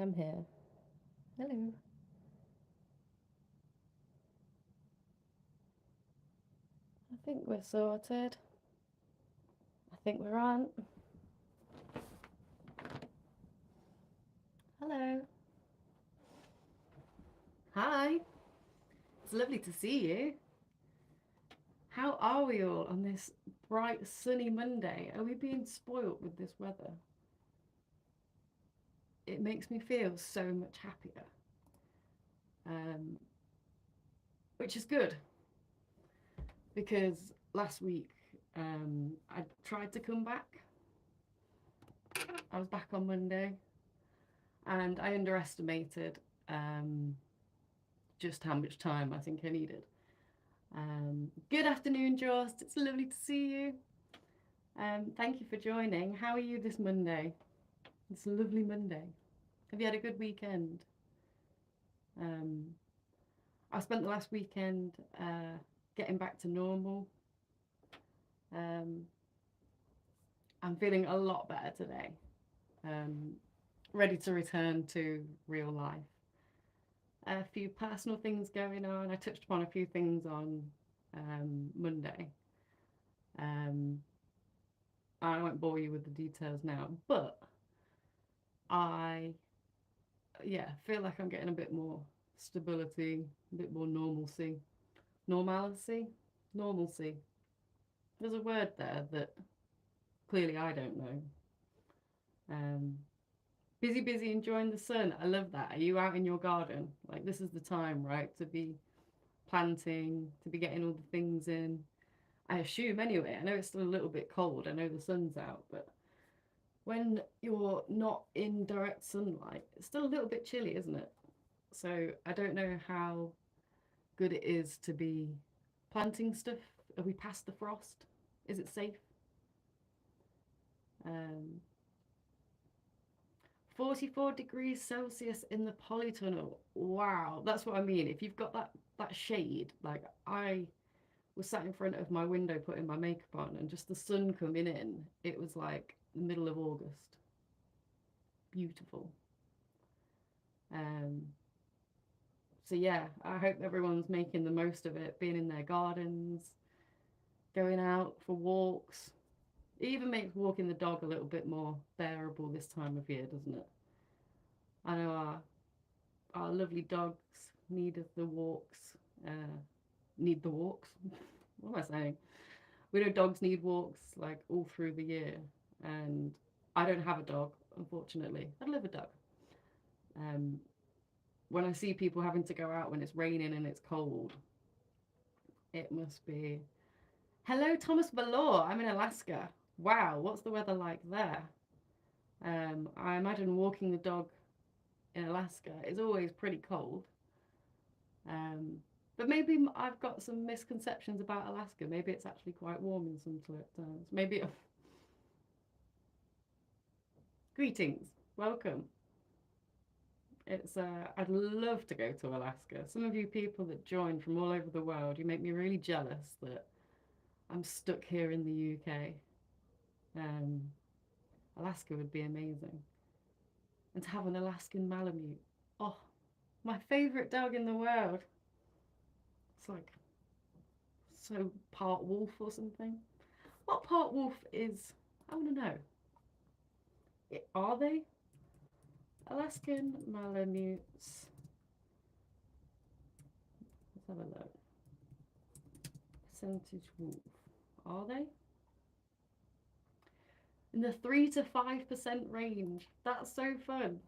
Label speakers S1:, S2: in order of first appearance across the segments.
S1: am here. Hello. I think we're sorted. I think we're on. Hello. Hi. It's lovely to see you. How are we all on this bright, sunny Monday? Are we being spoilt with this weather? It makes me feel so much happier, um, which is good because last week I tried to come back. I was back on Monday and I underestimated just how much time I think I needed. Good afternoon, Jost. It's lovely to see you. Thank you for joining. How are you this Monday? It's a lovely Monday. Have you had a good weekend? Um, I spent the last weekend getting back to normal. Um, I'm feeling a lot better today. Ready to return to real life. A few personal things going on. I touched upon a few things on Monday. I won't bore you with the details now, but I, feel like I'm getting a bit more stability, a bit more normalcy. Normalcy? Normalcy. There's a word there that clearly I don't know. Um, busy, enjoying the sun. I love that. Are you out in your garden? Like, this is the time, right, to be planting, to be getting all the things in. I assume anyway. I know it's still a little bit cold. I know the sun's out, but when you're not in direct sunlight, it's still a little bit chilly, isn't it? So I don't know how good it is to be planting stuff. Are we past the frost? Is it safe? Um, 44 degrees Celsius in the polytunnel. Wow, that's what I mean. If you've got that shade, like I was sat in front of my window putting my makeup on, and just the sun coming in, it was like the middle of August. Beautiful. Um, so yeah, I hope everyone's making the most of it, being in their gardens, going out for walks. It even makes walking the dog a little bit more bearable this time of year, doesn't it? I know our lovely dogs need the walks. Need the walks. What am I saying? We know dogs need walks like all through the year, and I don't have a dog, unfortunately. I'd love a dog. Um, when I see people having to go out when it's raining and it's cold, it must be. Hello, Thomas Valor. I'm in Alaska. Wow, what's the weather like there? I imagine walking the dog in Alaska is always pretty cold. Um, but maybe I've got some misconceptions about Alaska. Maybe it's actually quite warm in some times. Maybe. Greetings, welcome. It's I'd love to go to Alaska. Some of you people that join from all over the world, you make me really jealous that I'm stuck here in the UK. Um, Alaska would be amazing. And to have an Alaskan Malamute. Oh, my favourite dog in the world. It's like so part wolf or something. What part wolf is? I want to know. Are they? Alaskan Malamutes. Let's have a look. Percentage wolf. Are they? In the 3 to 5% range. That's so fun.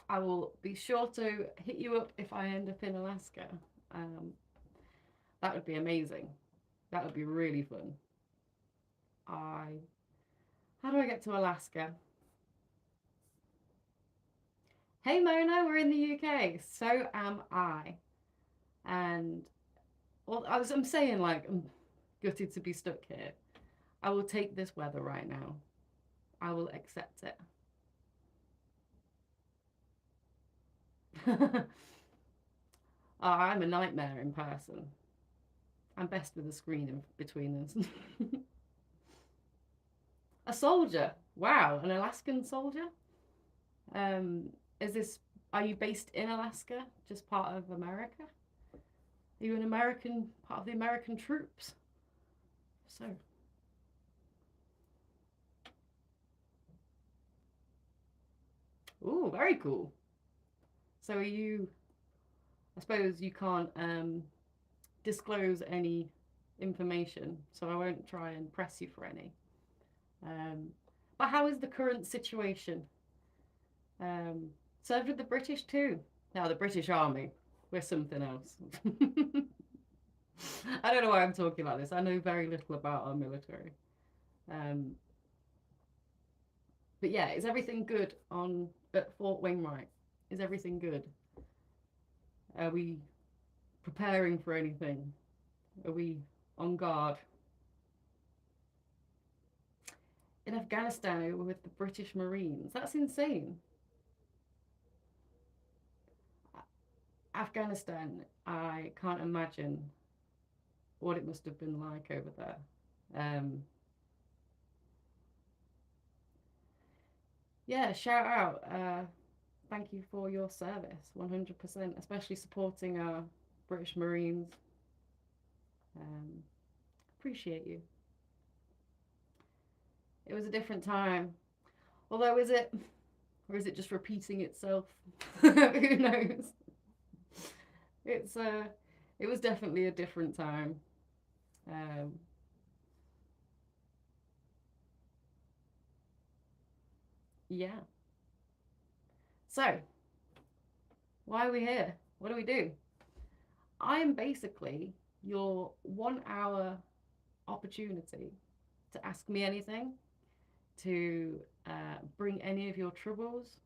S1: I will be sure to hit you up if I end up in Alaska. Um, that would be amazing. That would be really fun. How do I get to Alaska? Hey Mona, we're in the UK. So am I. And well, I'm saying like I'm gutted to be stuck here. I will take this weather right now. I will accept it. Oh, I'm a nightmare in person. I'm best with a screen in between us. A soldier. Wow, an Alaskan soldier. Um, is this? Are you based in Alaska? Just part of America? Are you an American part of the American troops? So, ooh, very cool. So, are you? I suppose you can't disclose any information, so I won't try and press you for any. Um, but how is the current situation? Um, Served with the British too. Now, the British Army, we're something else. I don't know why I'm talking like this. I know very little about our military. Um, but yeah, is everything good on at Fort Wainwright? Is everything good? Are we preparing for anything? Are we on guard? In Afghanistan, we were with the British Marines. That's insane. Afghanistan, I can't imagine what it must have been like over there. Yeah, shout out. Thank you for your service, 100%, especially supporting our British Marines. Um, Appreciate you. It was a different time. Although, is it, or is it just repeating itself? Who knows? It's it was definitely a different time. Um, yeah. So, why are we here? What do we do? I am basically your 1 hour opportunity to ask me anything, to bring any of your troubles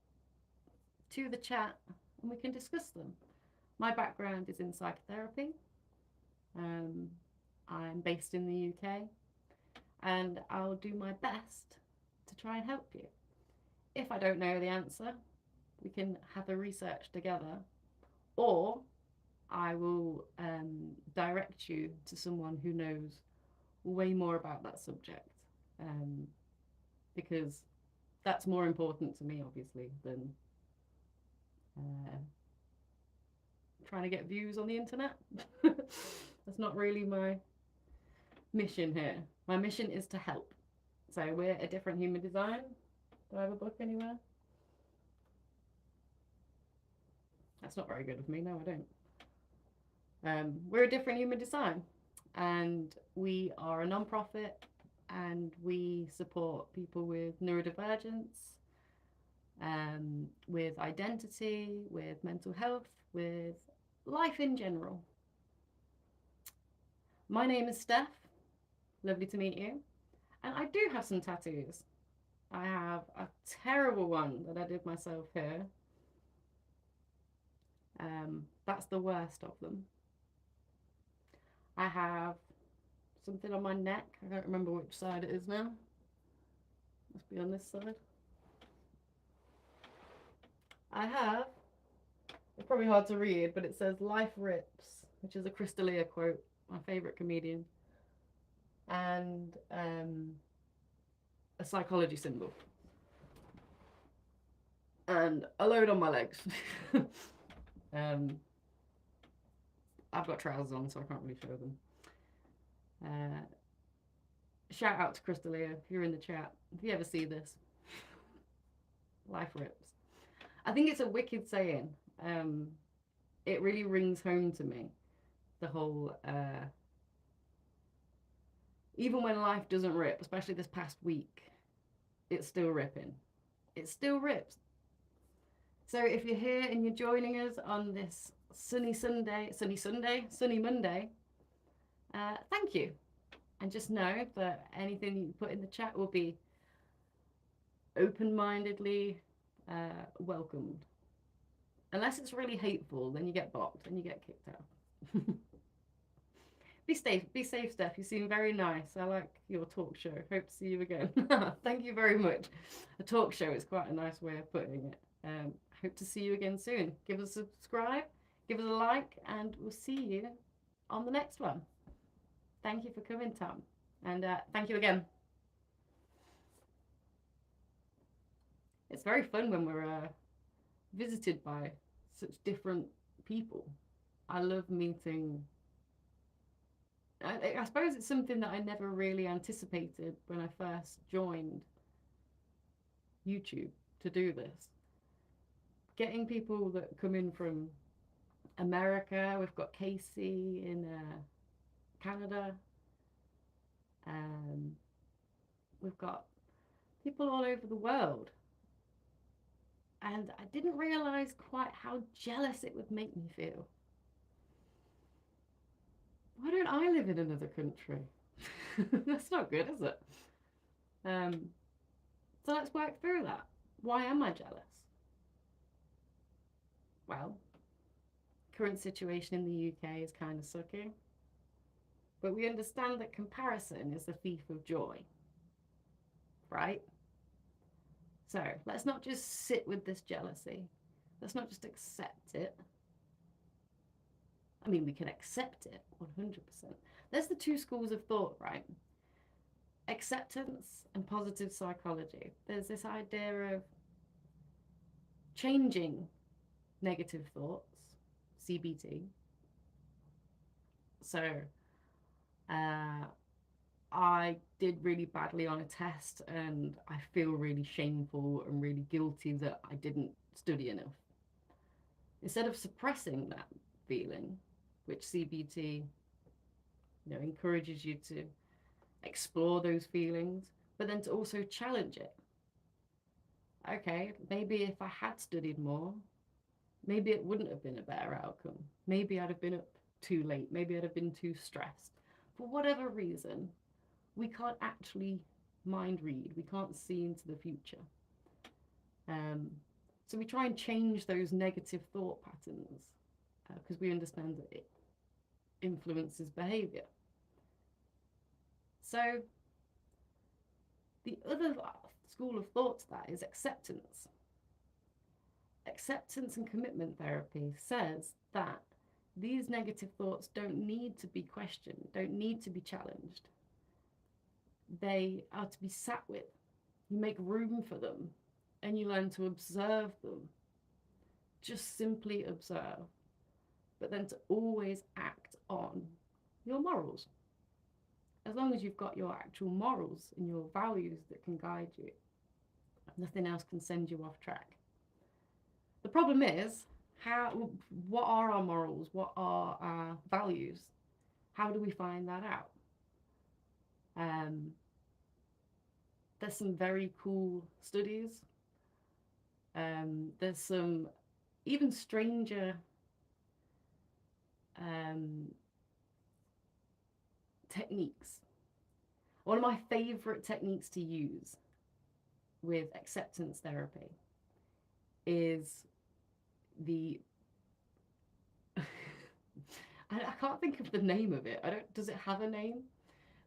S1: to the chat, and we can discuss them. My background is in psychotherapy. Um, I'm based in the UK, and I'll do my best to try and help you. If I don't know the answer, we can have a research together, or I will direct you to someone who knows way more about that subject, um, because that's more important to me, obviously, than uh, trying to get views on the internet. That's not really my mission here. My mission is to help. So we're a different human design. Do I have a book anywhere? That's not very good of me. No, I don't. We're a different human design, and we are a non-profit, and we support people with neurodivergence, with identity, with mental health, with life in general. My name is Steph. Lovely to meet you. And I do have some tattoos. I have a terrible one that I did myself here. That's the worst of them. I have something on my neck. I don't remember which side it is now. Must be on this side. I have, it's probably hard to read, but it says "Life rips," which is a Crystalia quote, my favourite comedian, and a psychology symbol, and a load on my legs. I've got trousers on, so I can't really show them. Shout out to Crystalia if you're in the chat. If you ever see this, life rips. I think it's a wicked saying. It really rings home to me. The whole, even when life doesn't rip, especially this past week, it's still ripping. It still rips. So if you're here and you're joining us on this sunny Monday, thank you. And just know that anything you put in the chat will be open-mindedly welcomed. Unless it's really hateful, then you get blocked and you get kicked out. Be safe, Steph. You seem very nice. I like your talk show. Hope to see you again. Thank you very much. A talk show is quite a nice way of putting it. Hope to see you again soon. Give us a subscribe, give us a like, and we'll see you on the next one. Thank you for coming, Tom. And thank you again. It's very fun when we're visited by such different people. I love meeting. I suppose it's something that I never really anticipated when I first joined YouTube to do this. Getting people that come in from America, we've got Casey in Canada, um, we've got people all over the world. And I didn't realize quite how jealous it would make me feel. Why don't I live in another country? That's not good, is it? Um, so let's work through that. Why am I jealous? Well, current situation in the UK is kind of sucky, but we understand that comparison is the thief of joy, right? So let's not just sit with this jealousy. Let's not just accept it. I mean, we can accept it 100%. There's the two schools of thought, right? Acceptance and positive psychology. There's this idea of changing negative thoughts, CBT. So, I did really badly on a test and I feel really shameful and really guilty that I didn't study enough. Instead of suppressing that feeling, which CBT, encourages you to explore those feelings, but then to also challenge it. Okay, maybe if I had studied more, maybe it wouldn't have been a better outcome. Maybe I'd have been up too late. Maybe I'd have been too stressed. For whatever reason, we can't actually mind read. We can't see into the future. So we try and change those negative thought patterns because we understand that it influences behavior. So the other school of thought to that is acceptance. Acceptance and commitment therapy says that these negative thoughts don't need to be questioned, don't need to be challenged. They are to be sat with. You make room for them and you learn to observe them. Just simply observe, but then to always act on your morals. As long as you've got your actual morals and your values that can guide you, nothing else can send you off track. The problem is, what are our morals? What are our values? How do we find that out? There's some very cool studies. There's some even stranger techniques. One of my favorite techniques to use with acceptance therapy is the I can't think of the name of it. Does it have a name?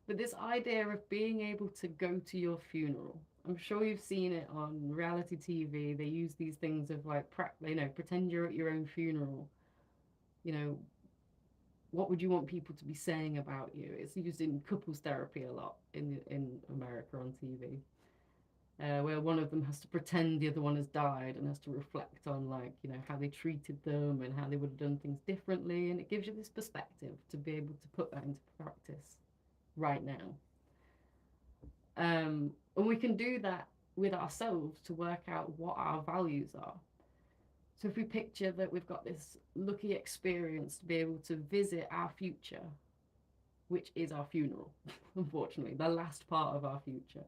S1: But this idea of being able to go to your funeral. I'm sure you've seen it on reality TV. They use these things of like, pretend you're at your own funeral. What would you want people to be saying about you? It's used in couples therapy a lot in America on TV. Where one of them has to pretend the other one has died and has to reflect on how they treated them and how they would have done things differently, and it gives you this perspective to be able to put that into practice right now. And we can do that with ourselves to work out what our values are. So if we picture that we've got this lucky experience to be able to visit our future, which is our funeral, unfortunately, the last part of our future.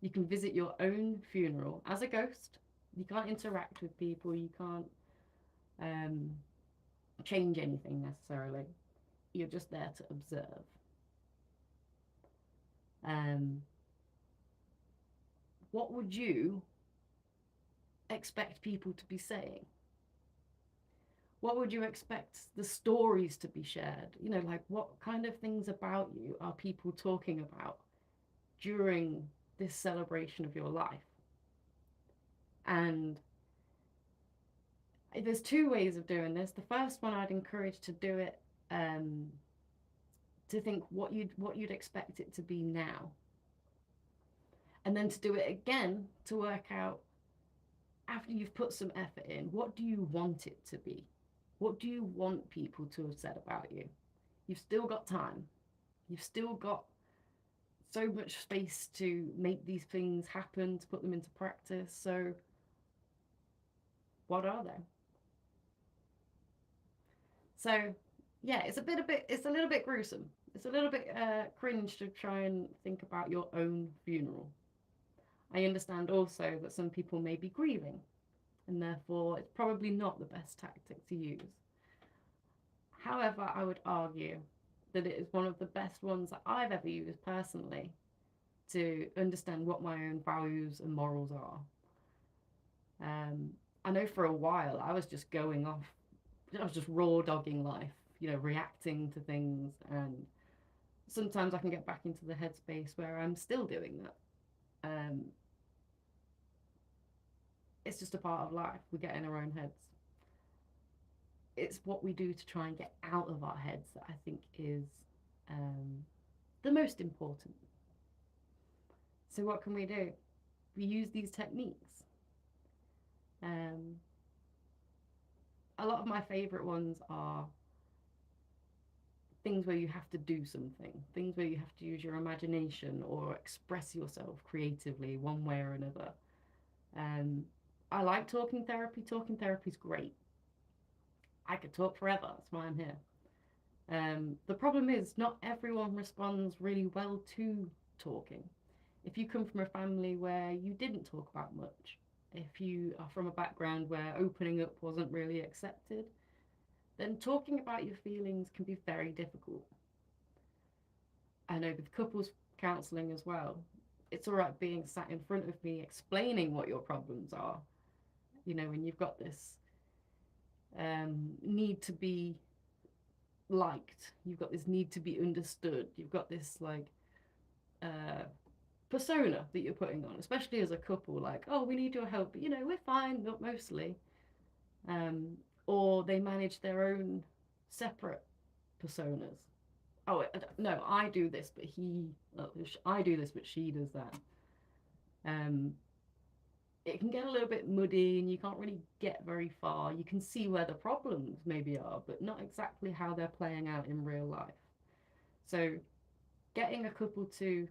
S1: You can visit your own funeral as a ghost. You can't interact with people. You can't change anything necessarily. You're just there to observe. What would you expect people to be saying? What would you expect the stories to be shared? What kind of things about you are people talking about during this celebration of your life? And there's two ways of doing this. The first one, I'd encourage to do it to think what you'd expect it to be now, and then to do it again to work out after you've put some effort in, what do you want it to be? What do you want people to have said about you? You've still got time. You've still got so much space to make these things happen, to put them into practice. So what are they? So yeah, it's a little bit gruesome. It's a little bit cringe to try and think about your own funeral. I understand also that some people may be grieving, and therefore it's probably not the best tactic to use. However, I would argue that it is one of the best ones that I've ever used personally to understand what my own values and morals are. I know for a while I was just going off, I was just raw dogging life, reacting to things, and sometimes I can get back into the headspace where I'm still doing that. It's just a part of life. We get in our own heads. It's what we do to try and get out of our heads that I think is the most important. So what can we do? We use these techniques. A lot of my favorite ones are things where you have to do something, things where you have to use your imagination or express yourself creatively one way or another. I like talking therapy. Talking therapy is great. I could talk forever. That's why I'm here. The problem is not everyone responds really well to talking. If you come from a family where you didn't talk about much, if you are from a background where opening up wasn't really accepted, then talking about your feelings can be very difficult. I know with couples counselling as well, it's all right being sat in front of me explaining what your problems are. When you've got this need to be liked, you've got this need to be understood, you've got this persona that you're putting on, especially as a couple, like, oh, we need your help, but we're fine, not mostly. Or they manage their own separate personas. Oh, no, I do this, but I do this, but she does that. It can get a little bit muddy and you can't really get very far. You can see where the problems maybe are, but not exactly how they're playing out in real life. So getting a couple to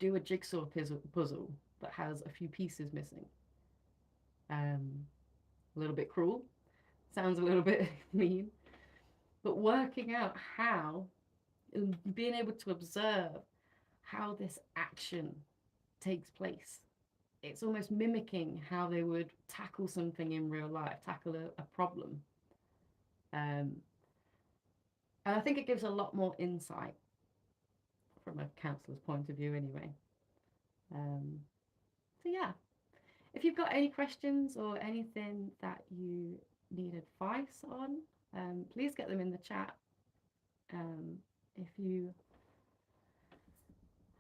S1: do a jigsaw puzzle that has a few pieces missing. A little bit cruel, sounds a little bit mean, but working out how, and being able to observe how this action takes place. It's almost mimicking how they would tackle something in real life, tackle a problem. And I think it gives a lot more insight from a counsellor's point of view anyway. So yeah, if you've got any questions or anything that you need advice on, please get them in the chat. If you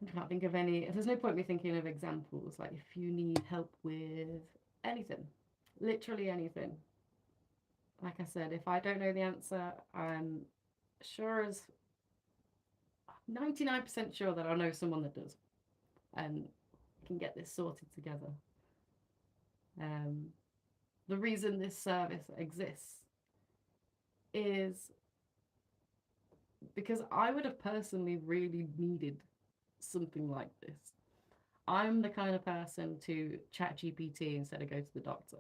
S1: I can't think of any, there's no point me thinking of examples, like if you need help with anything, literally anything. Like I said, if I don't know the answer, I'm sure as 99% sure that I'll know someone that does and can get this sorted together. The reason this service exists is because I would have personally really needed something like this. I'm the kind of person to chat GPT instead of go to the doctor.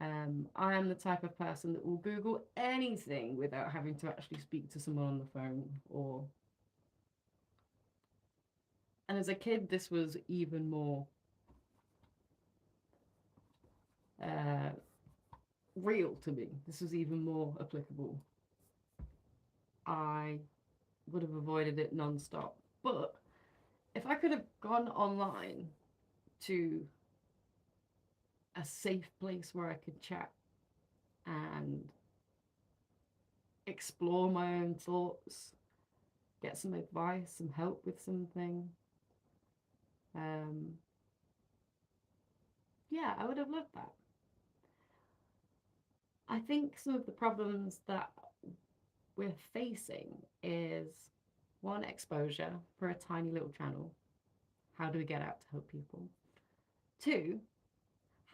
S1: I am the type of person that will Google anything without having to actually speak to someone on the phone and as a kid, this was even more real to me. This was even more applicable. I would have avoided it non-stop. But if I could have gone online to a safe place where I could chat and explore my own thoughts, get some advice, some help with something, yeah, I would have loved that. I think some of the problems that we're facing is, one, exposure for a tiny little channel. How do we get out to help people? Two,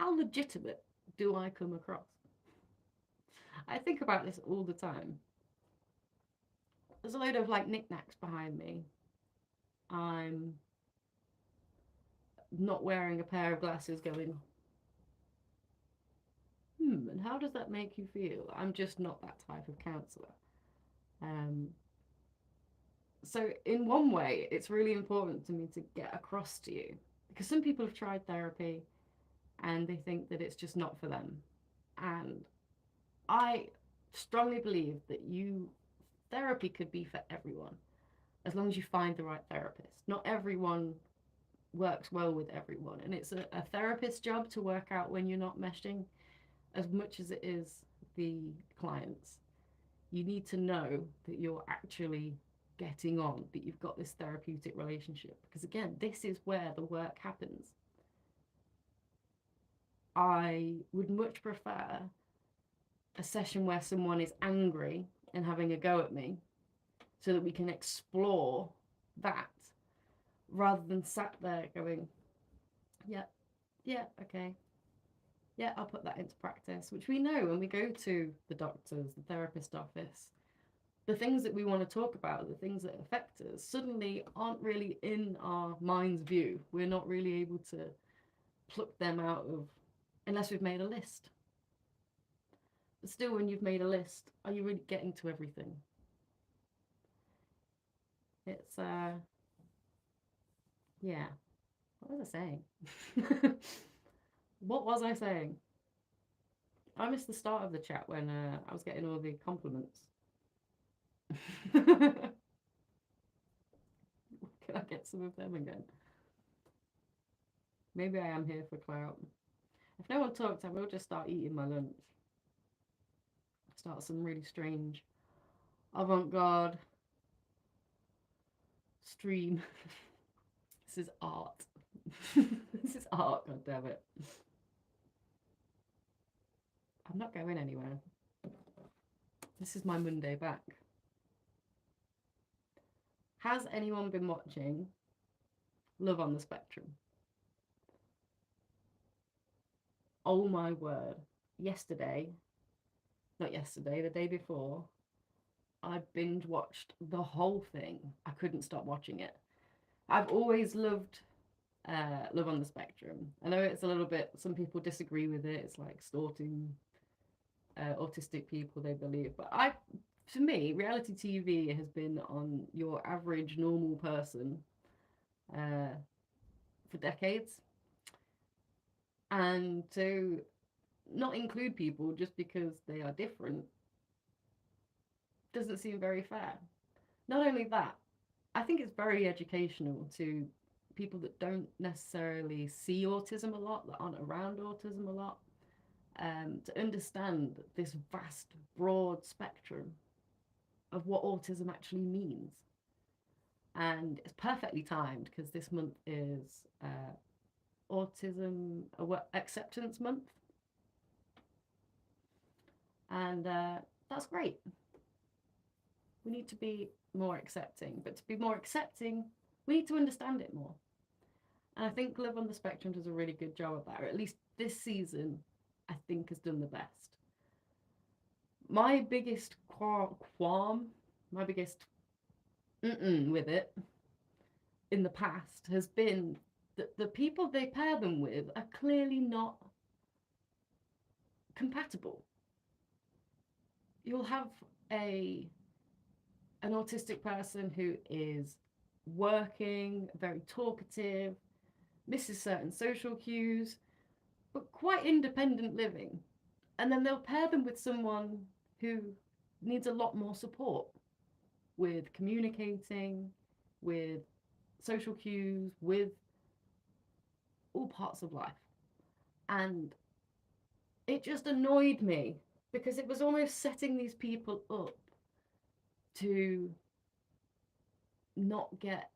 S1: how legitimate do I come across? I think about this all the time. There's a load of like knickknacks behind me. I'm not wearing a pair of glasses going, and how does that make you feel? I'm just not that type of counsellor. Um, so in one way, it's really important to me to get across to you, because some people have tried therapy and they think that it's just not for them. And I strongly believe that therapy could be for everyone, as long as you find the right therapist. Not everyone works well with everyone, and it's a therapist's job to work out when you're not meshing as much as it is the client's. You need to know that you're actually getting on, that you've got this therapeutic relationship, because again, this is where the work happens. I would much prefer a session where someone is angry and having a go at me so that we can explore that, rather than sat there going, yeah, okay, yeah, I'll put that into practice, which we know when we go to the doctors, the therapist office. The things that we want to talk about, the things that affect us, suddenly aren't really in our mind's view. We're not really able to pluck them out of, unless we've made a list. But still, when you've made a list, are you really getting to everything? It's, yeah. What was I saying? What was I saying? I missed the start of the chat when I was getting all the compliments. Can I get some of them again? Maybe I am here for clout. If no one talks, I will just start eating my lunch. Start some really strange avant-garde stream. This is art. This is art, god damn it. I'm not going anywhere. This is my Monday back. Has anyone been watching Love on the Spectrum? Oh my word. The day before, I binge watched the whole thing. I couldn't stop watching it. I've always loved Love on the Spectrum. I know it's a little bit, some people disagree with it. It's like extorting autistic people, they believe. But for me, reality TV has been on your average normal person for decades. And to not include people just because they are different doesn't seem very fair. Not only that, I think it's very educational to people that don't necessarily see autism a lot, that aren't around autism a lot, to understand this vast, broad spectrum of what autism actually means. And it's perfectly timed because this month is Autism Acceptance Month. And that's great. We need to be more accepting, but to be more accepting, we need to understand it more. And I think Live on the Spectrum does a really good job of that, or at least this season, I think, has done the best. My biggest qualm, my biggest with it in the past has been that the people they pair them with are clearly not compatible. You'll have an autistic person who is working, very talkative, misses certain social cues, but quite independent living. And then they'll pair them with someone who needs a lot more support with communicating, with social cues, with all parts of life. And it just annoyed me because it was almost setting these people up to not get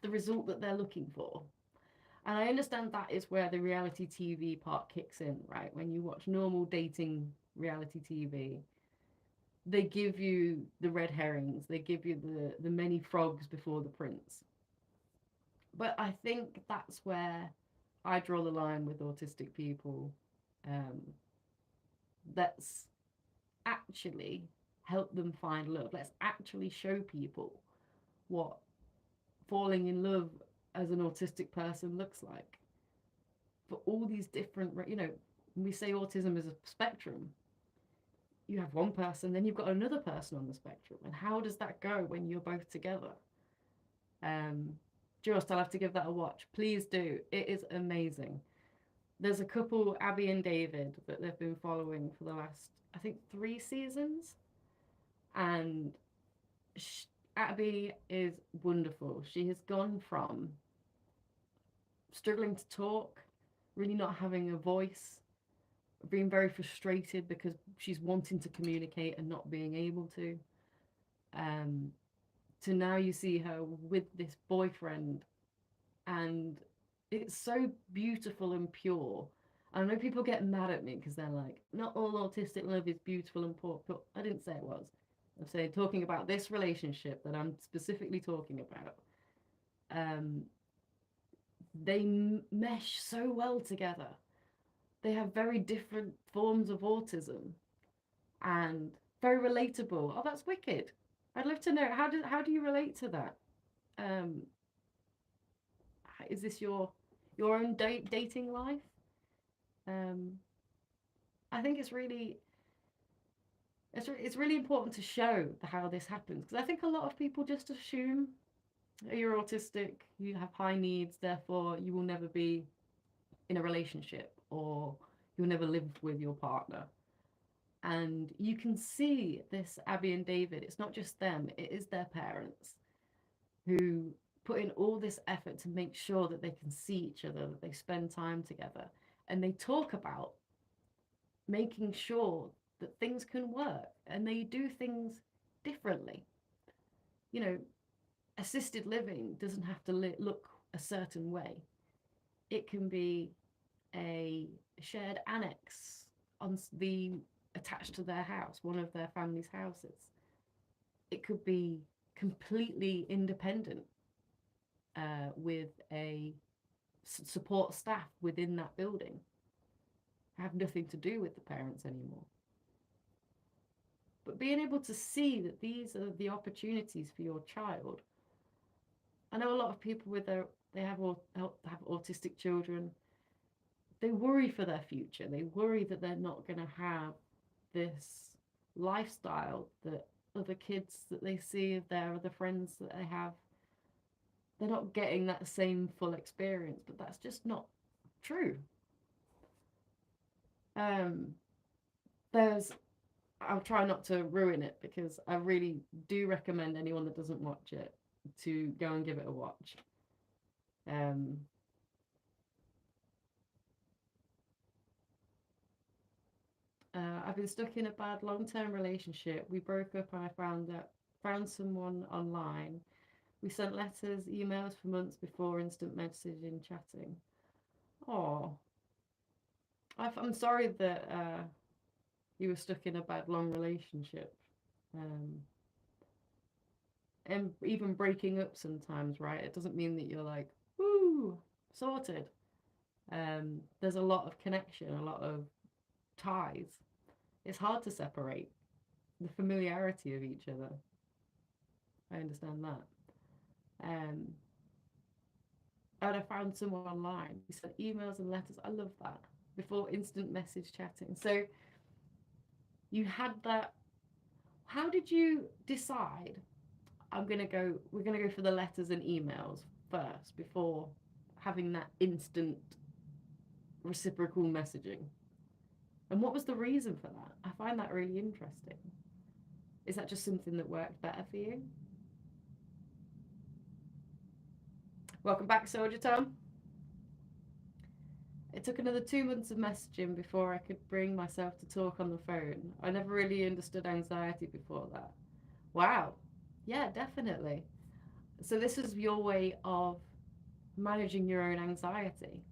S1: the result that they're looking for. And I understand that is where the reality TV part kicks in, right? When you watch normal dating reality TV, they give you the red herrings, they give you the many frogs before the prince. But I think that's where I draw the line with autistic people. Um, let's actually help them find love. Let's actually show people what falling in love as an autistic person looks like for all these different, when we say autism is a spectrum, you have one person, then you've got another person on the spectrum. And how does that go when you're both together? Just, I'll have to give that a watch. Please do. It is amazing. There's a couple, Abby and David, that they've been following for the last, I think, 3 seasons. And Abby is wonderful. She has gone from struggling to talk, really not having a voice, being very frustrated because she's wanting to communicate and not being able to now you see her with this boyfriend, and it's so beautiful and pure. I know people get mad at me because they're like, not all autistic love is beautiful and pure. I didn't say it was. I'm saying, talking about this relationship that I'm specifically talking about, they mesh so well together. They have very different forms of autism and very relatable. Oh, that's wicked. I'd love to know, how do you relate to that? Um, is this your own dating life? Um, I think it's really important to show how this happens, because I think a lot of people just assume you're autistic, you have high needs, therefore you will never be in a relationship, or you'll never live with your partner. And you can see this, Abby and David, it's not just them, it is their parents who put in all this effort to make sure that they can see each other, that they spend time together, and they talk about making sure that things can work, and they do things differently. You know, assisted living doesn't have to look a certain way. It can be a shared annex on the attached to their house, one of their family's houses. It could be completely independent, with a support staff within that building. Have nothing to do with the parents anymore. But being able to see that these are the opportunities for your child. I know a lot of people they have autistic children. They worry for their future. They worry that they're not going to have this lifestyle that other kids that they see of their other friends that they have. They're not getting that same full experience, but that's just not true. I'll try not to ruin it, because I really do recommend anyone that doesn't watch it to go and give it a watch. I've been stuck in a bad long-term relationship. We broke up and I found someone online. We sent letters, emails for months before instant messaging, chatting. Oh, I'm sorry that you were stuck in a bad long relationship. And even breaking up sometimes, right? It doesn't mean that you're like, woo, sorted. There's a lot of connection, a lot of ties. It's hard to separate the familiarity of each other. I understand that. And I found someone online. We sent emails and letters. I love that. Before instant message chatting. So you had that. How did you decide? We're gonna go for the letters and emails first before having that instant reciprocal messaging. And what was the reason for that? I find that really interesting. Is that just something that worked better for you? Welcome back, Soldier Tom. It took another 2 months of messaging before I could bring myself to talk on the phone. I never really understood anxiety before that. Wow. Yeah, definitely. So this was your way of managing your own anxiety.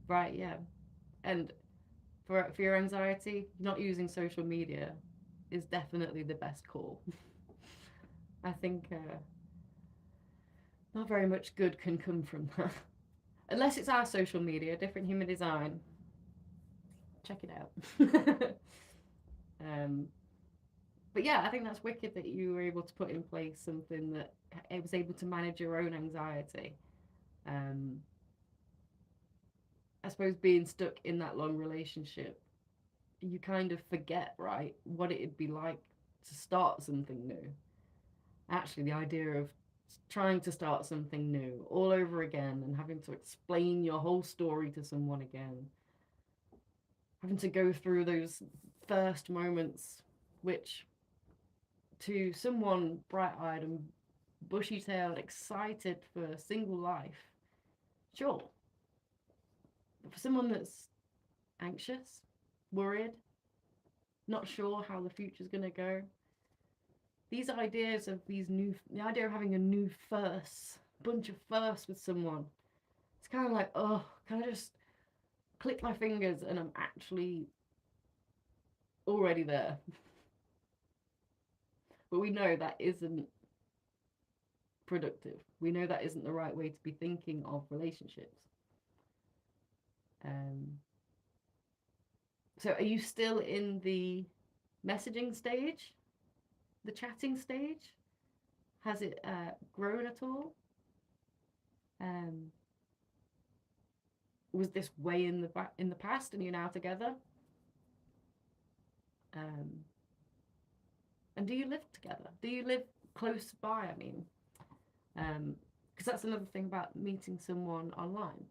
S1: Right, yeah. And for your anxiety, not using social media is definitely the best call. I think not very much good can come from that. Unless it's our social media, different human design. Check it out. um, but yeah, I think that's wicked that you were able to put in place something that it was able to manage your own anxiety. Um, I suppose being stuck in that long relationship, you kind of forget, right, what it'd be like to start something new. Actually, the idea of trying to start something new all over again and having to explain your whole story to someone again, having to go through those first moments, which to someone bright eyed and bushy tailed, excited for single life, sure. But for someone that's anxious, worried, not sure how the future's going to go, these ideas of the idea of having a new first, bunch of firsts with someone, it's kind of like, oh, can I just click my fingers and I'm actually already there? But we know that isn't productive. We know that isn't the right way to be thinking of relationships. Um, so are you still in the messaging stage, the chatting stage? Has it grown at all? Um, was this way in the past and you're now together? Um, and do you live together? Do you live close by? I mean, because that's another thing about meeting someone online.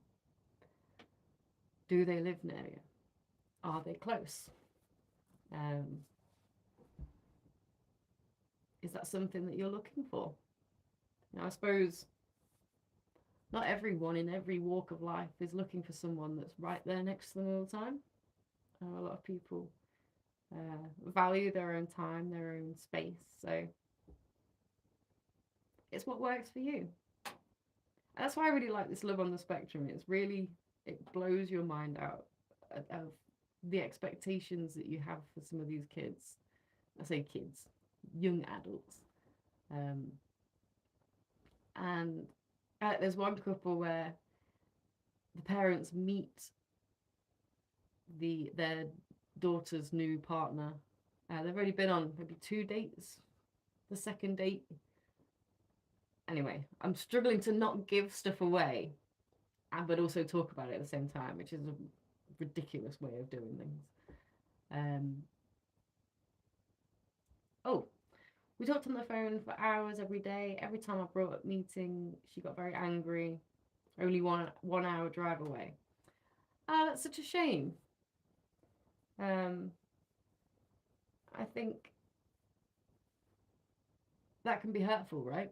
S1: Do they live near you? Are they close? Um, is that something that you're looking for? Now, I suppose not everyone in every walk of life is looking for someone that's right there next to them all the time. A lot of people value their own time, their own space. So it's what works for you. And that's why I really like this Love on the Spectrum. It blows your mind out of the expectations that you have for some of these kids. I say kids, young adults. And there's one couple where the parents meet their daughter's new partner. They've already been on maybe 2 dates. The second date. Anyway, I'm struggling to not give stuff away, but also talk about it at the same time, which is a ridiculous way of doing things. Oh, we talked on the phone for hours every day. Every time I brought up meeting, she got very angry. Only 1 hour drive away. That's such a shame. I think that can be hurtful, right?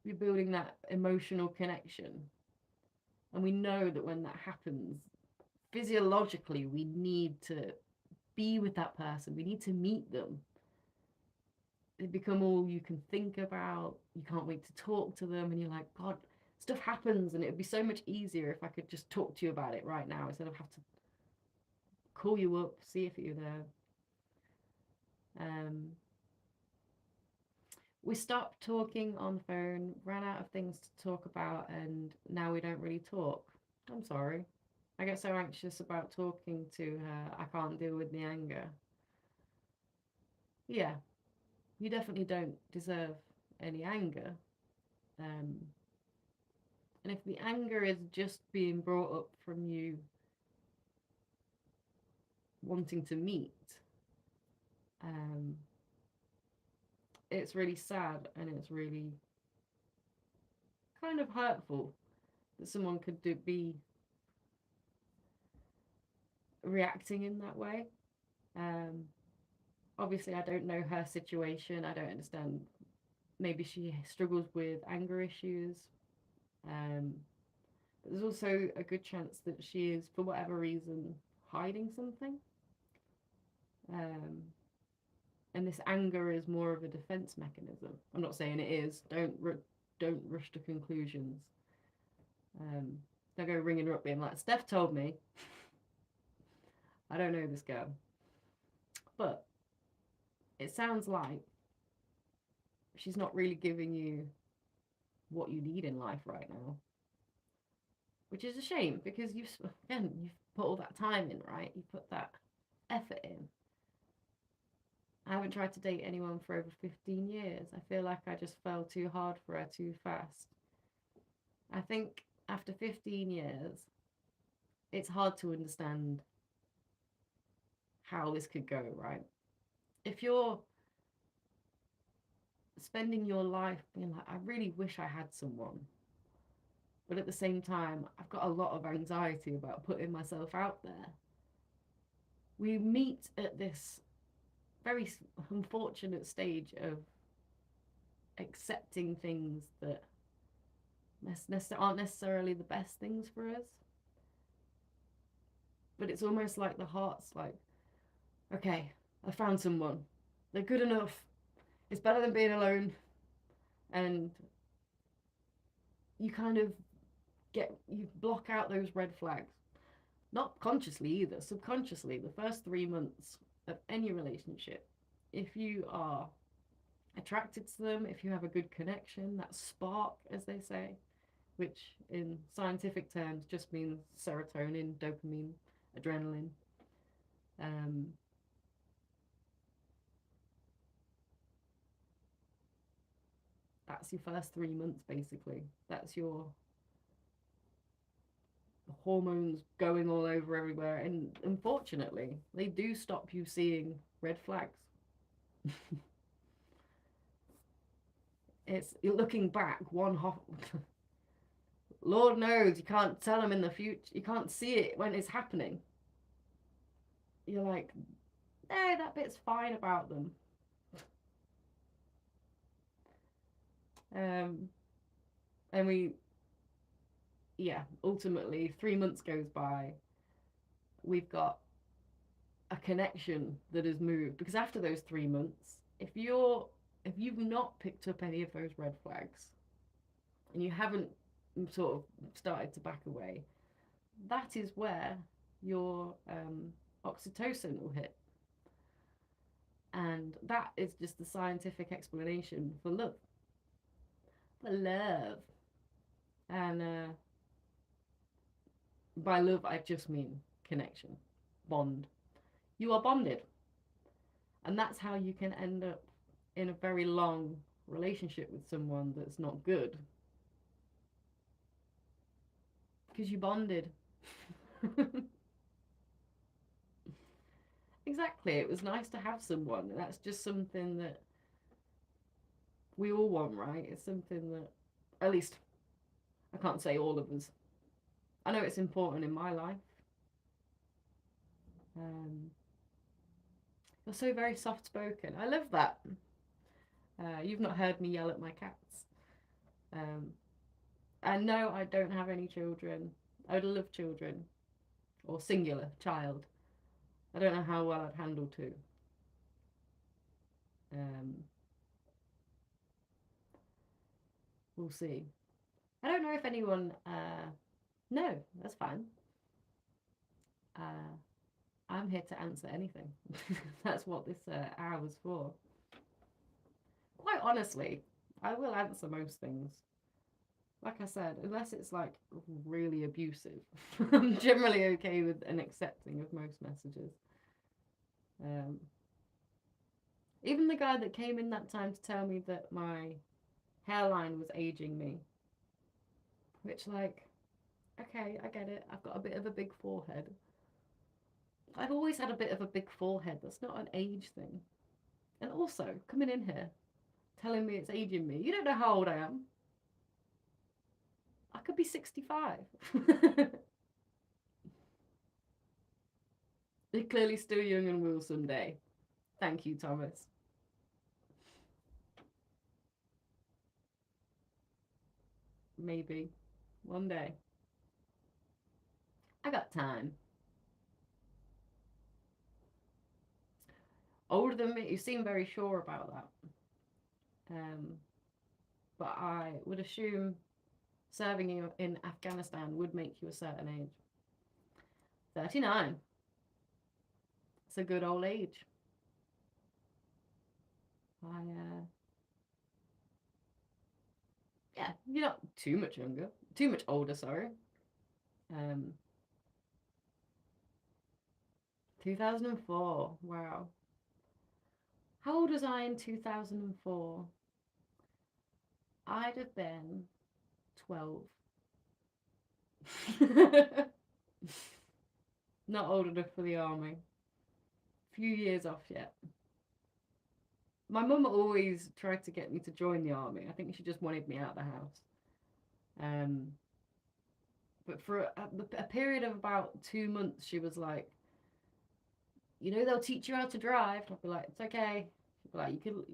S1: You're building that emotional connection. And we know that when that happens, physiologically, we need to be with that person. We need to meet them. They become all you can think about. You can't wait to talk to them. And you're like, God, stuff happens. And it would be so much easier if I could just talk to you about it right now instead of have to call you up, see if you're there. We stopped talking on the phone, ran out of things to talk about, and now we don't really talk. I'm sorry. I get so anxious about talking to her, I can't deal with the anger. Yeah, you definitely don't deserve any anger. And if the anger is just being brought up from you wanting to meet, it's really sad and it's really kind of hurtful that someone could be reacting in that way. Obviously, I don't know her situation. I don't understand. Maybe she struggles with anger issues. But there's also a good chance that she is, for whatever reason, hiding something. And this anger is more of a defense mechanism. I'm not saying it is. Don't rush to conclusions. Don't go ringing her up being like, Steph told me. I don't know this girl. But it sounds like she's not really giving you what you need in life right now, which is a shame because you've put all that time in, right? You put that effort in. I haven't tried to date anyone for over 15 years. I feel like I just fell too hard for her too fast. I think after 15 years, it's hard to understand how this could go, right? If you're spending your life being like, I really wish I had someone, but at the same time, I've got a lot of anxiety about putting myself out there. We meet at this very unfortunate stage of accepting things that aren't necessarily the best things for us. But it's almost like the heart's like, okay, I found someone. They're good enough. It's better than being alone. And you kind of you block out those red flags. Not consciously either, subconsciously. The first 3 months of any relationship, if you are attracted to them, if you have a good connection, that spark, as they say, which in scientific terms just means serotonin, dopamine, adrenaline. That's your first 3 months, basically. That's your hormones going all over everywhere. And unfortunately, they do stop you seeing red flags. You're looking back Lord knows you can't tell them in the future. You can't see it when it's happening. You're like, no, that bit's fine about them. And ultimately 3 months goes by. We've got a connection that has moved, because after those 3 months, if you've not picked up any of those red flags and you haven't sort of started to back away, that is where your oxytocin will hit. And that is just the scientific explanation for love. And by love, I just mean connection, bond. You are bonded. And that's how you can end up in a very long relationship with someone that's not good. Because you bonded. Exactly. It was nice to have someone. That's just something that we all want, right? It's something that, at least, I can't say all of us. I know it's important in my life. You're so very soft-spoken. I love that. You've not heard me yell at my cats. And no, I don't have any children. I would love children. Or singular, child. I don't know how well I'd handle two. We'll see. I don't know if anyone... No, that's fine. I'm here to answer anything. That's what this hour's for. Quite honestly, I will answer most things. Like I said, unless it's like really abusive, I'm generally okay with and accepting of most messages. Even the guy that came in that time to tell me that my hairline was aging me, which, like, okay, I get it. I've got a bit of a big forehead. I've always had a bit of a big forehead. That's not an age thing. And also, coming in here, telling me it's aging me. You don't know how old I am. I could be 65. You're clearly still young and will someday. Thank you, Thomas. Maybe. One day. I got time. Older than me, you seem very sure about that. But I would assume serving in Afghanistan would make you a certain age. 39. It's a good old age. You're not too much younger, too much older, sorry. 2004. Wow. How old was I in 2004? I'd have been 12. Not old enough for the army. Few years off yet. My mum always tried to get me to join the army. I think she just wanted me out of the house. But for a period of about 2 months, she was like, you know, they'll teach you how to drive. I'd be like, it's okay. She'd be like, you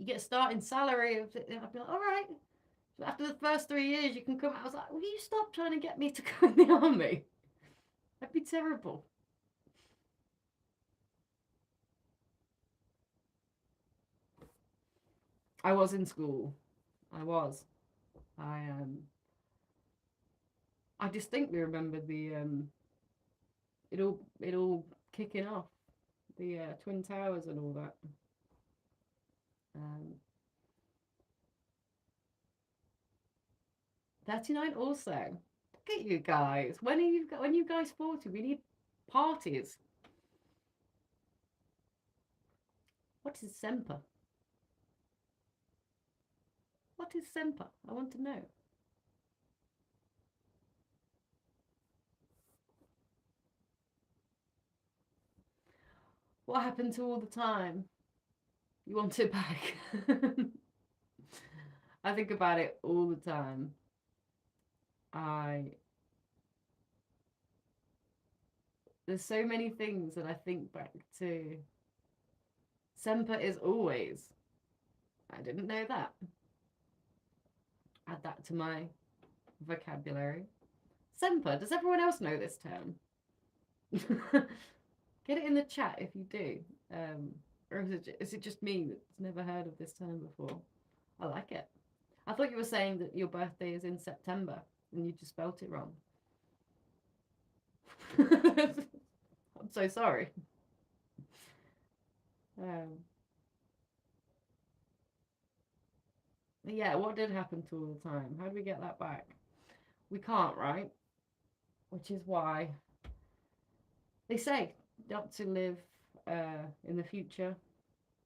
S1: get a starting salary. I'd be like, all right. So after the first 3 years, you can come out. I was like, will you stop trying to get me to go in the army? That'd be terrible. I was in school. I was. I distinctly remember the it all kicking off, the Twin Towers and all that. Um, 39 also. Look at you guys. When you guys 40? We need parties. What is Semper? What is Semper? I want to know. What happened to all the time? You want it back? I think about it all the time. There's so many things that I think back to. Semper is always. I didn't know that. Add that to my vocabulary. Semper. Does everyone else know this term? Get it in the chat if you do. Or is it just me that's never heard of this term before? I like it. I thought you were saying that your birthday is in September and you just spelt it wrong. I'm so sorry. Yeah, what did happen to all the time? How do we get that back? We can't, right? Which is why they say not to live in the future.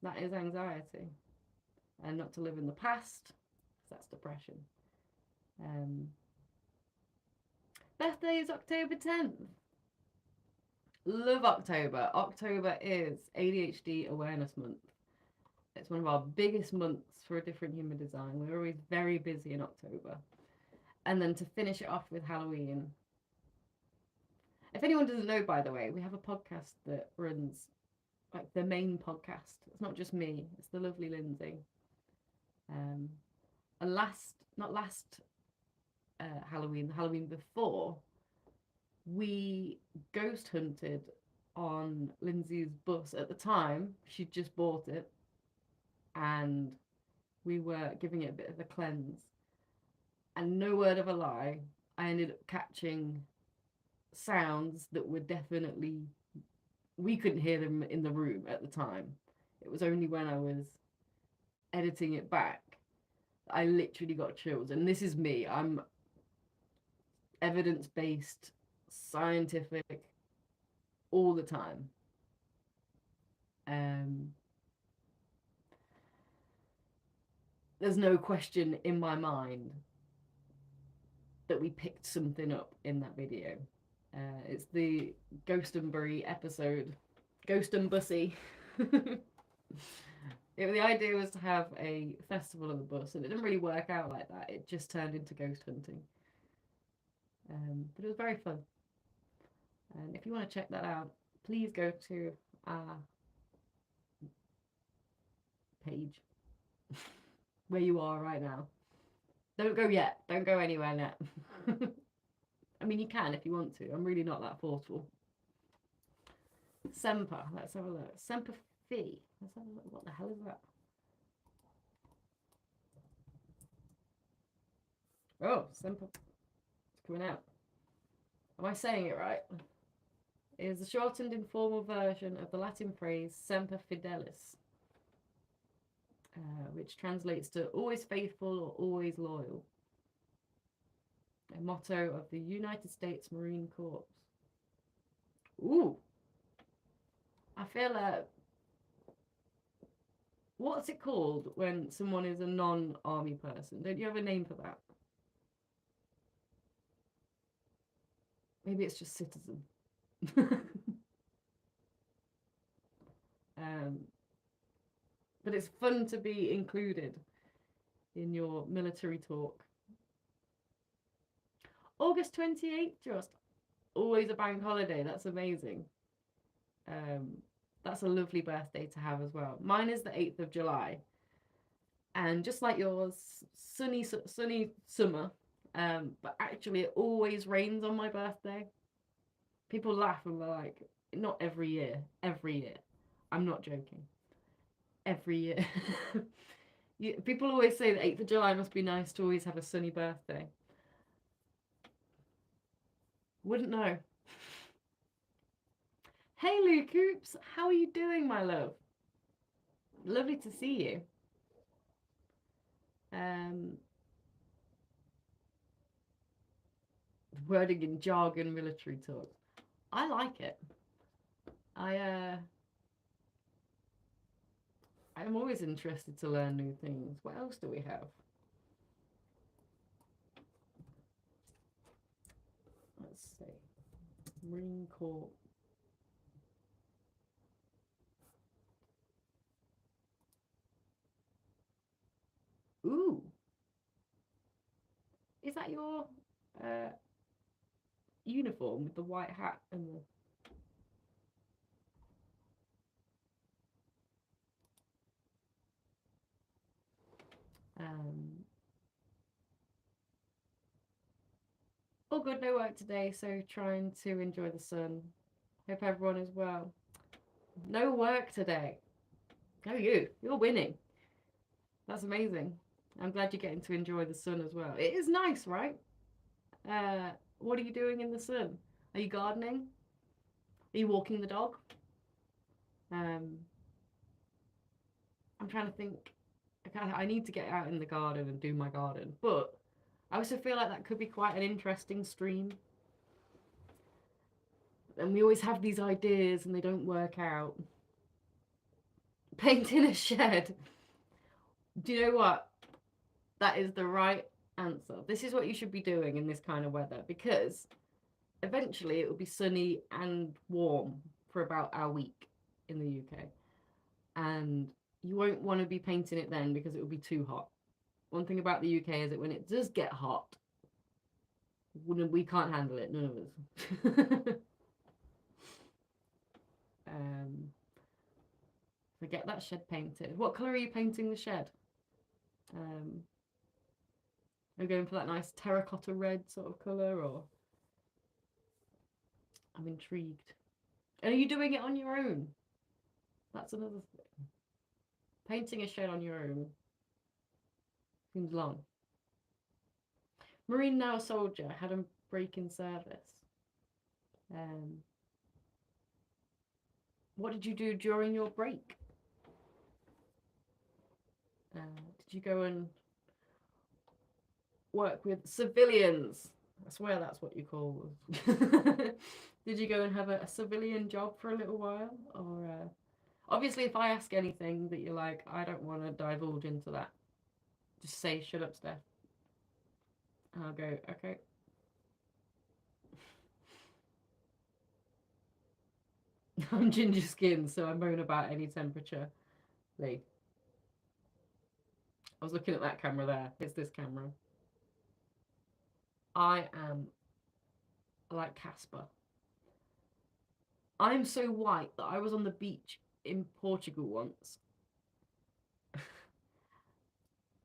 S1: That is anxiety. And not to live in the past. That's depression. Birthday is October 10th. Love October. October is ADHD Awareness Month. It's one of our biggest months for a different human design. We're always very busy in October. And then to finish it off with Halloween. If anyone doesn't know, by the way, we have a podcast that runs, like the main podcast. It's not just me, it's the lovely Lindsay. And not last Halloween, the Halloween before, we ghost hunted on Lindsay's bus. At the time, she'd just bought it, and we were giving it a bit of a cleanse. And no word of a lie, I ended up catching sounds that were definitely, we couldn't hear them in the room at the time. It was only when I was editing it back, I literally got chills. And this is me. I'm evidence-based, scientific, all the time. There's no question in my mind that we picked something up in that video. It's the Ghostenbury episode, Ghost and Bussy. The idea was to have a festival on the bus, and it didn't really work out like that. It just turned into ghost hunting. But it was very fun. And if you want to check that out, please go to our page where you are right now. Don't go yet. Don't go anywhere yet. I mean, you can if you want to. I'm really not that forceful. Semper. Let's have a look. Semper Fi. Let's have a look. What the hell is that? Oh, Semper. It's coming out. Am I saying it right? It is the shortened informal version of the Latin phrase Semper Fidelis. which translates to always faithful or always loyal. A motto of the United States Marine Corps. Ooh, I feel what's it called when someone is a non-army person? Don't you have a name for that? Maybe it's just citizen. But it's fun to be included in your military talk. August 28th, just always a bank holiday. That's amazing. That's a lovely birthday to have as well. Mine is the 8th of July. And just like yours, sunny summer. But actually it always rains on my birthday. People laugh and they're like, not every year. Every year. I'm not joking. Every year. People always say the 8th of July must be nice to always have a sunny birthday. Wouldn't know. Hey Lou Coops, how are you doing, my love? Lovely to see you. Wording in jargon military talk. I like it. I'm always interested to learn new things. What else do we have? Let's see. Marine Corps. Ooh. Is that your uniform with the white hat and the... all good, no work today, so trying to enjoy the sun. Hope everyone is well. No work today. Go you. You're winning. That's amazing. I'm glad you're getting to enjoy the sun as well. It is nice, right? What are you doing in the sun? Are you gardening? Are you walking the dog? I'm trying to think. I need to get out in the garden and do my garden, but I also feel like that could be quite an interesting stream. And we always have these ideas and they don't work out. Painting a shed. Do you know what? That is the right answer. This is what you should be doing in this kind of weather, because eventually it will be sunny and warm for about a week in the UK. And you won't want to be painting it then because it will be too hot. One thing about the UK is that when it does get hot, we can't handle it, none of us. So get that shed painted. What colour are you painting the shed? Are you going for that nice terracotta red sort of colour, or? I'm intrigued. And are you doing it on your own? That's another thing. Painting a shed on your own seems long. Marine, now a soldier, had a break in service. What did you do during your break? Did you go and work with civilians? I swear that's what you call them. Did you go and have a civilian job for a little while? Or obviously, if I ask anything that you're like, I don't want to divulge into that, just say, shut up, Steph. And I'll go, okay. I'm ginger skin, so I moan about any temperature. Lee. I was looking at that camera there. It's this camera. I am like Casper. I'm so white that I was on the beach in Portugal once.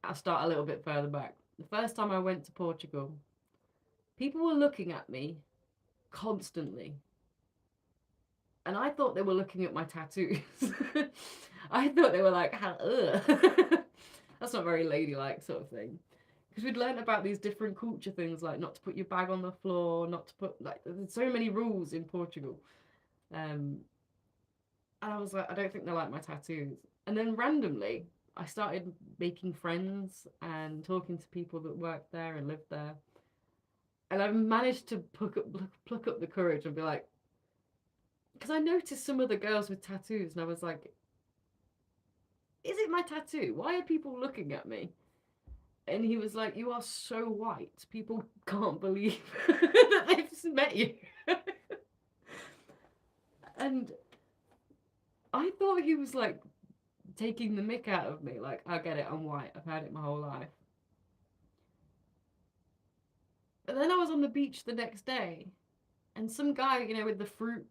S1: I'll start a little bit further back. The first time I went to Portugal, people were looking at me constantly. And I thought they were looking at my tattoos. I thought they were like, ugh. That's not very ladylike sort of thing. Because we'd learned about these different culture things, like not to put your bag on the floor, not to put, like, there's so many rules in Portugal. And I was like, I don't think they like my tattoos. And then randomly, I started making friends and talking to people that worked there and lived there. And I managed to pluck up the courage and be like, because I noticed some of the girls with tattoos, and I was like, is it my tattoo? Why are people looking at me? And he was like, you are so white. People can't believe that they've met you. And I thought he was like taking the mick out of me. Like, I get it, I'm white. I've had it my whole life. And then I was on the beach the next day, and some guy, you know, with the fruit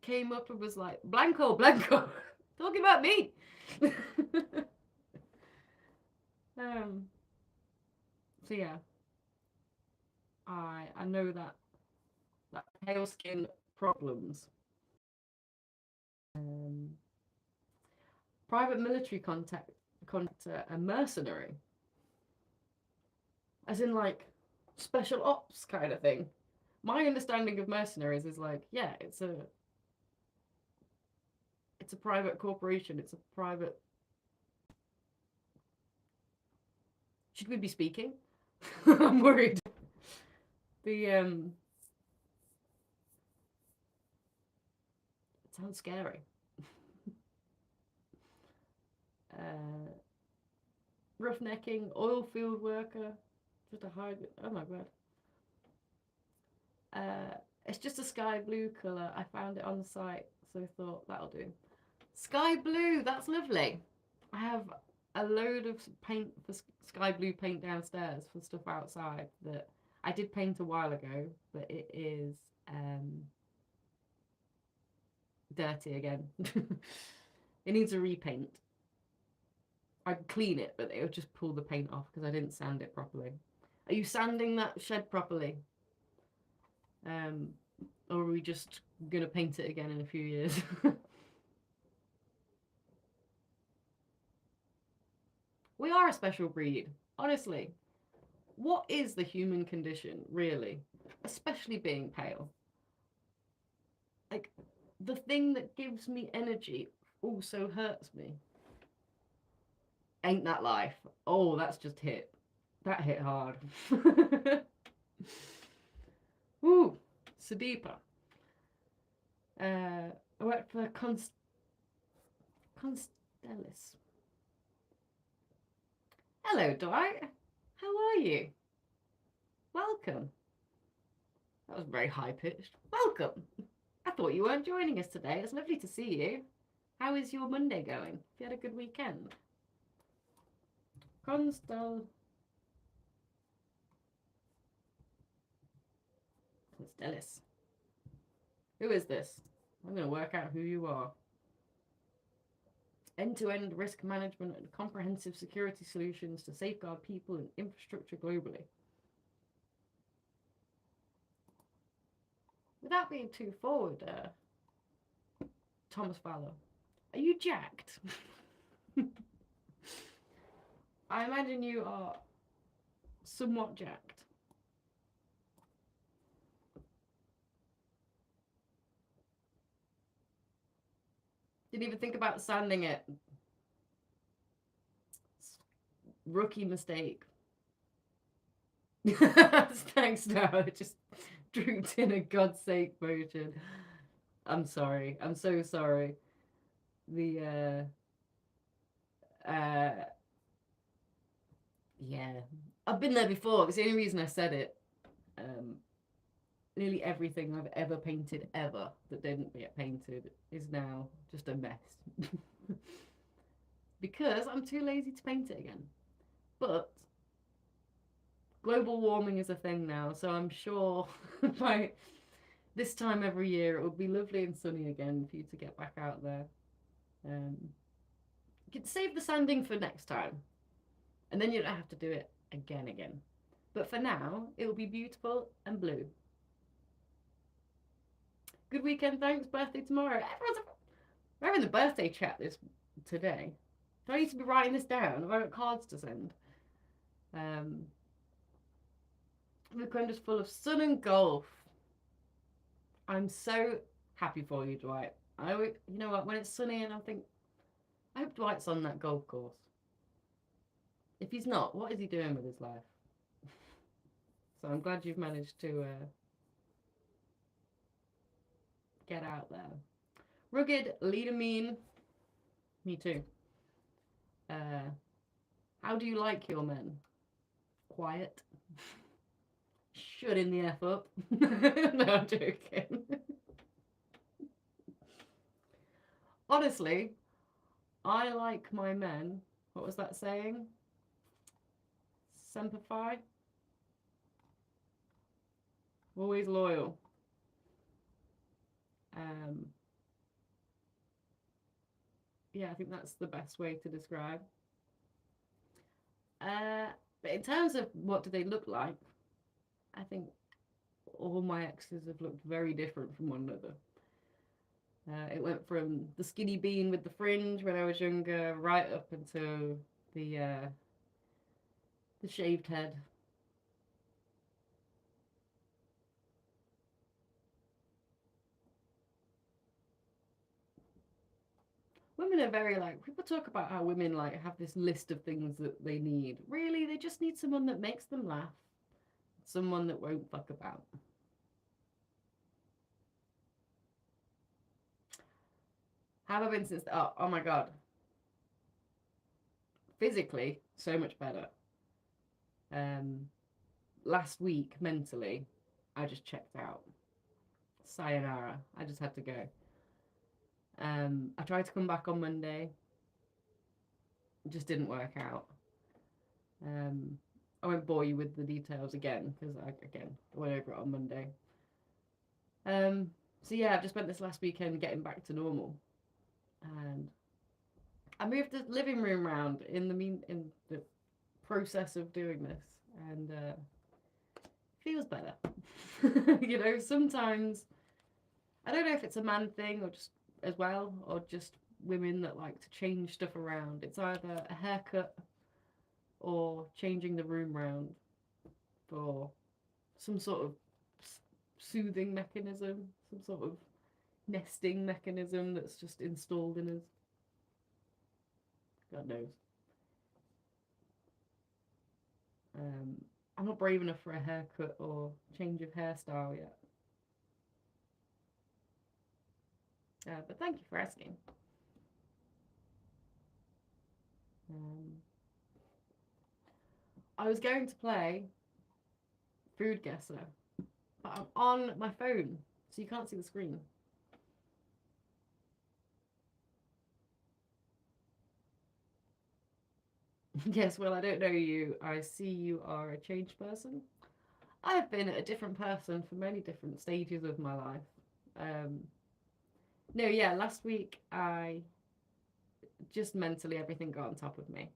S1: came up and was like, Blanco, Blanco, talking about me. um, so yeah, I know that pale skin problems. Um, private military contact a mercenary, as in like special ops kind of thing. My understanding of mercenaries is like, yeah, it's a private corporation. It's a private. Should we be speaking? I'm worried. The it sounds scary. Roughnecking, oil field worker, just a hard. Oh my god. It's just a sky blue colour. I found it on the site, so I thought that'll do. Sky blue, that's lovely. I have a load of paint for sky blue paint downstairs for stuff outside that I did paint a while ago, but it is dirty again. It needs a repaint. I'd clean it, but it would just pull the paint off because I didn't sand it properly. Are you sanding that shed properly? Or are we just gonna paint it again in a few years? We are a special breed, honestly. What is the human condition, really? Especially being pale. Like, the thing that gives me energy also hurts me. Ain't that life? Oh, that's just hit. That hit hard. Ooh, Sadipa. I worked for Constellis. Hello, Dwight. How are you? Welcome. That was very high pitched. Welcome. I thought you weren't joining us today. It's lovely to see you. How is your Monday going? Have you had a good weekend? Constellis. Who is this? I'm going to work out who you are. End-to-end risk management and comprehensive security solutions to safeguard people and infrastructure globally. Without being too forward, Thomas Fowler, are you jacked? I imagine you are somewhat jacked. Didn't even think about sanding it. Rookie mistake. Thanks, now. I just drooped in a God's sake motion. I'm sorry. I'm so sorry. The yeah, I've been there before. It's the only reason I said it. Nearly everything I've ever painted ever that didn't get painted is now just a mess. Because I'm too lazy to paint it again. But global warming is a thing now, so I'm sure by this time every year it would be lovely and sunny again for you to get back out there. You can save the sanding for next time, and then you don't have to do it again. But for now, it will be beautiful and blue. Good weekend, thanks. Birthday tomorrow. We're having the birthday chat today. Do I need to be writing this down? Have I got cards to send? The weekend is full of sun and golf. I'm so happy for you, Dwight. You know what? When it's sunny and I think I hope Dwight's on that golf course. If he's not, what is he doing with his life? So I'm glad you've managed to get out there. Rugged, leader mean. Me too. How do you like your men? Quiet. Shutting the F up. No, I'm joking. Honestly, I like my men. What was that saying? Semper Fi? Always loyal. Yeah, I think that's the best way to describe. But in terms of what do they look like, I think all my exes have looked very different from one another. It went from the skinny bean with the fringe when I was younger, right up into the shaved head. Women are very like, people talk about how women like have this list of things that they need. Really, they just need someone that makes them laugh, someone that won't fuck about. Have I been since? Oh my god. Physically, so much better. Last week, mentally, I just checked out. Sayonara. I just had to go. I tried to come back on Monday. It just didn't work out. I won't bore you with the details again because I went over it on Monday. So yeah, I've just spent this last weekend getting back to normal, and I moved the living room around in the process of doing this, and feels better. You know, sometimes I don't know if it's a man thing or just as well, or just women that like to change stuff around. It's either a haircut or changing the room round for some sort of soothing mechanism, some sort of nesting mechanism that's just installed in us. God knows. I'm not brave enough for a haircut or change of hairstyle yet. But thank you for asking. I was going to play Food Guesser, but I'm on my phone, so you can't see the screen. Yes, well, I don't know you. I see you are a changed person. I have been a different person for many different stages of my life. No, yeah, last week I just mentally everything got on top of me.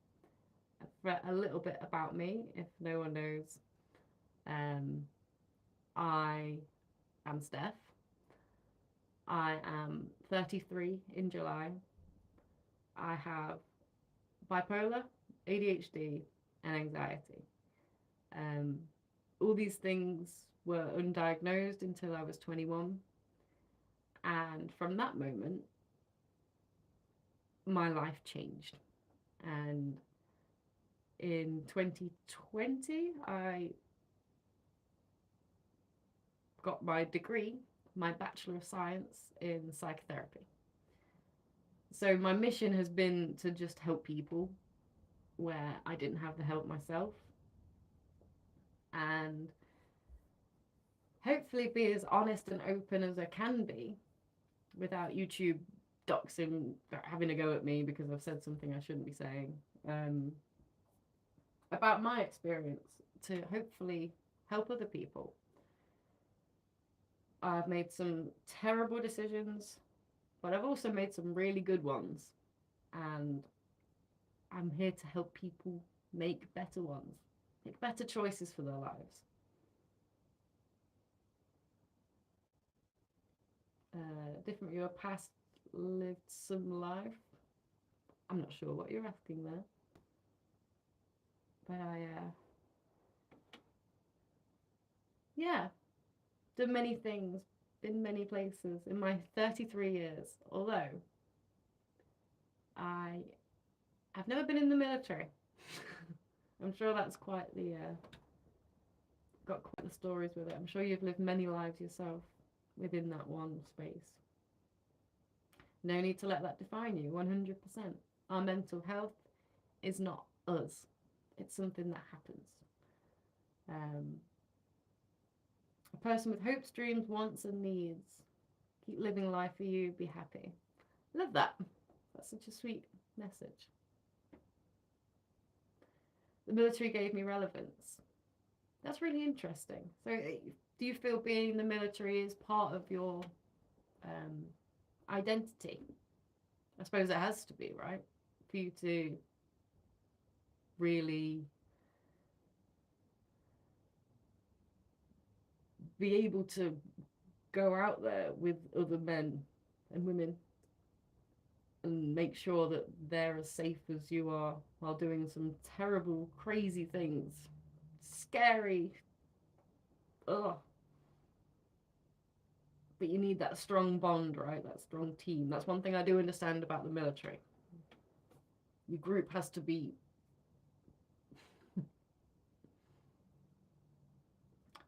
S1: For a little bit about me, if no one knows, I am Steph. I am 33 in July. I have bipolar, ADHD, and anxiety. All these things were undiagnosed until I was 21. And from that moment, my life changed. And in 2020, I got my degree, my Bachelor of Science in psychotherapy. So my mission has been to just help people where I didn't have the help myself, and hopefully be as honest and open as I can be without YouTube doxing, having a go at me because I've said something I shouldn't be saying, about my experience to hopefully help other people. I've made some terrible decisions, but I've also made some really good ones, and I'm here to help people make better ones, make better choices for their lives. Different your past lived some life. I'm not sure what you're asking there, but yeah, done many things, been many places in my 33 years. Although I've never been in the military. I'm sure that's quite the got quite the stories with it. I'm sure you've lived many lives yourself within that one space. No need to let that define you. 100%. Our mental health is not us. It's something that happens. A person with hopes, dreams, wants, and needs. Keep living life for you. Be happy. Love that. That's such a sweet message. The military gave me relevance. That's really interesting. So, do you feel being in the military is part of your identity? I suppose it has to be, right? For you to really be able to go out there with other men and women and make sure that they're as safe as you are while doing some terrible, crazy things. Scary. Ugh. But you need that strong bond, right? That strong team. That's one thing I do understand about the military. Your group has to be...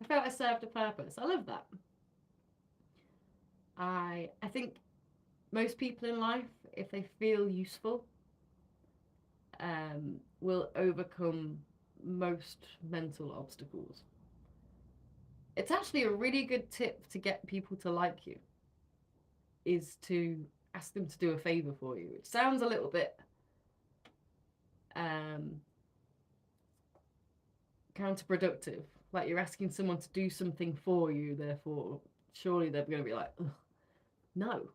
S1: I felt I served a purpose. I love that. I think most people in life, if they feel useful, will overcome most mental obstacles. It's actually a really good tip to get people to like you, is to ask them to do a favor for you. It sounds a little bit counterproductive, like you're asking someone to do something for you, therefore surely they're going to be like, ugh. No.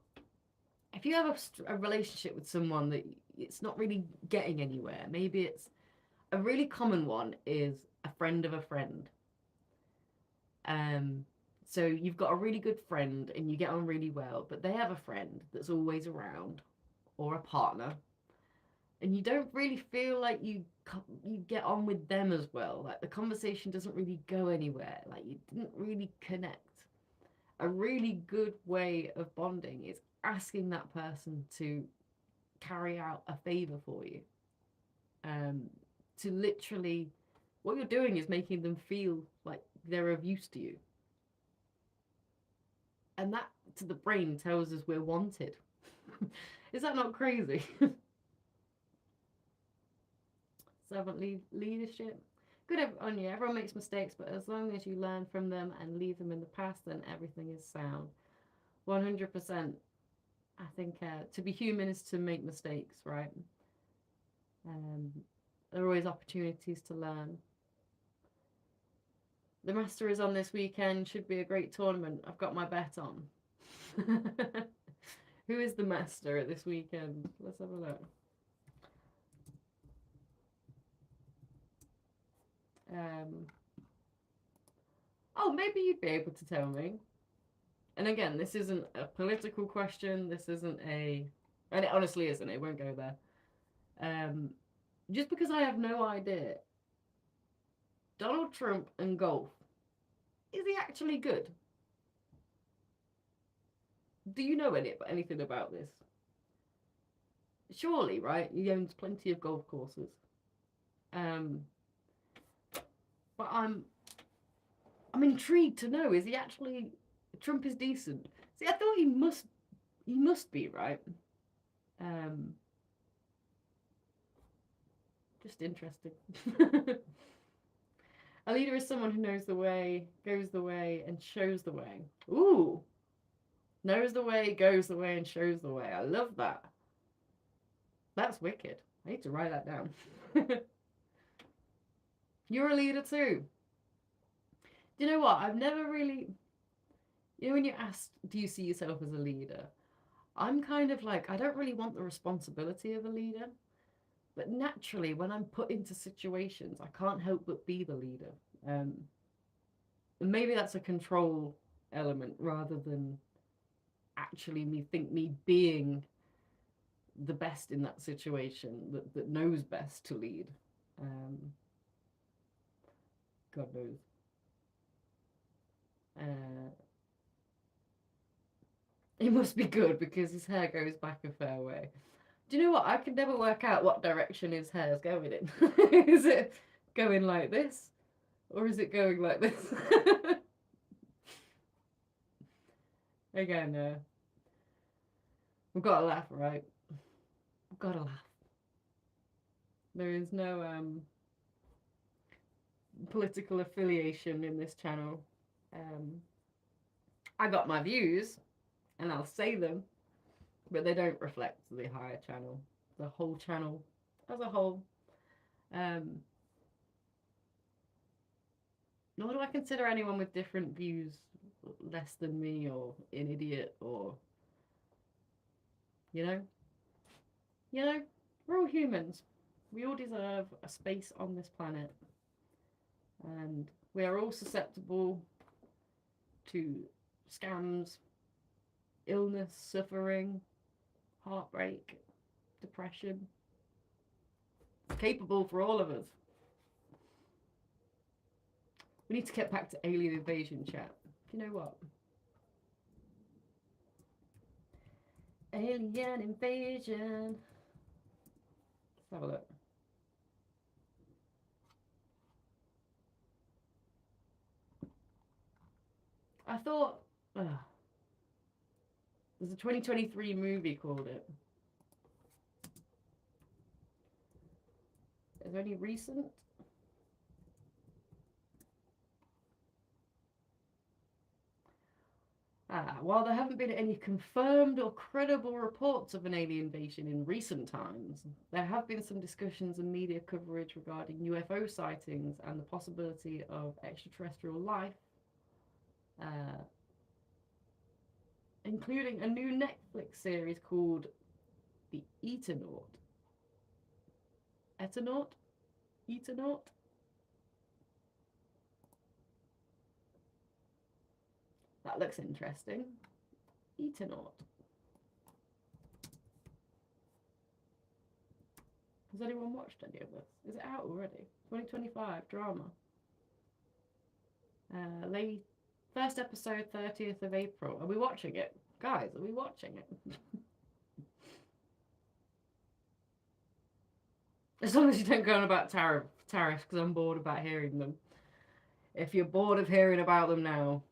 S1: If you have a relationship with someone that it's not really getting anywhere, maybe it's a really common one is a friend of a friend. So you've got a really good friend and you get on really well, but they have a friend that's always around, or a partner, and you don't really feel like you get on with them as well. Like the conversation doesn't really go anywhere. Like you didn't really connect. A really good way of bonding is asking that person to carry out a favor for you. To literally, what you're doing is making them feel like they're of use to you. And that, to the brain, tells us we're wanted. Is that not crazy? Servant leadership. Good on you. Everyone makes mistakes, but as long as you learn from them and leave them in the past, then everything is sound. 100%. I think to be human is to make mistakes, right? There are always opportunities to learn. The Master is on this weekend. Should be a great tournament. I've got my bet on. Who is the Master at this weekend? Let's have a look. Oh, maybe you'd be able to tell me. And again, this isn't a political question. This isn't a... And it honestly isn't. It won't go there. Just because I have no idea. Donald Trump and golf. Is he actually good? Do you know anything about this? Surely, right? He owns plenty of golf courses. But I'm intrigued to know, is he actually... Trump is decent. See, I thought he must be, right? Just interesting. A leader is someone who knows the way, goes the way, and shows the way. Ooh! Knows the way, goes the way, and shows the way. I love that. That's wicked. I need to write that down. You're a leader too. Do you know what? I've never really... You know, when you're asked, do you see yourself as a leader? I'm kind of like, I don't really want the responsibility of a leader. But naturally, when I'm put into situations, I can't help but be the leader. And maybe that's a control element rather than actually me being the best in that situation, that knows best to lead. God knows. It must be good because his hair goes back a fair way. Do you know what? I can never work out what direction his hair's going in. Is it going like this? Or is it going like this? Again, we've got to laugh, right? We've got to laugh. There is no political affiliation in this channel. I got my views, and I'll say them, but they don't reflect the higher channel, the whole channel as a whole. Nor do I consider anyone with different views less than me or an idiot or, you know, we're all humans. We all deserve a space on this planet, and we are all susceptible to scams, illness, suffering, heartbreak, depression. It's capable for all of us. We need to get back to alien invasion chat. You know what? Alien invasion. Let's have a look. I thought there's a 2023 movie called it. Is there any recent? While there haven't been any confirmed or credible reports of an alien invasion in recent times, there have been some discussions and media coverage regarding UFO sightings and the possibility of extraterrestrial life, including a new Netflix series called The Eternaut. Eternaut? Eternaut? That looks interesting. Eternaut. Has anyone watched any of this? Is it out already? 2025 drama. First episode 30th of April. Are we watching it? Guys, are we watching it? As long as you don't go on about tariffs, because I'm bored about hearing them. If you're bored of hearing about them now,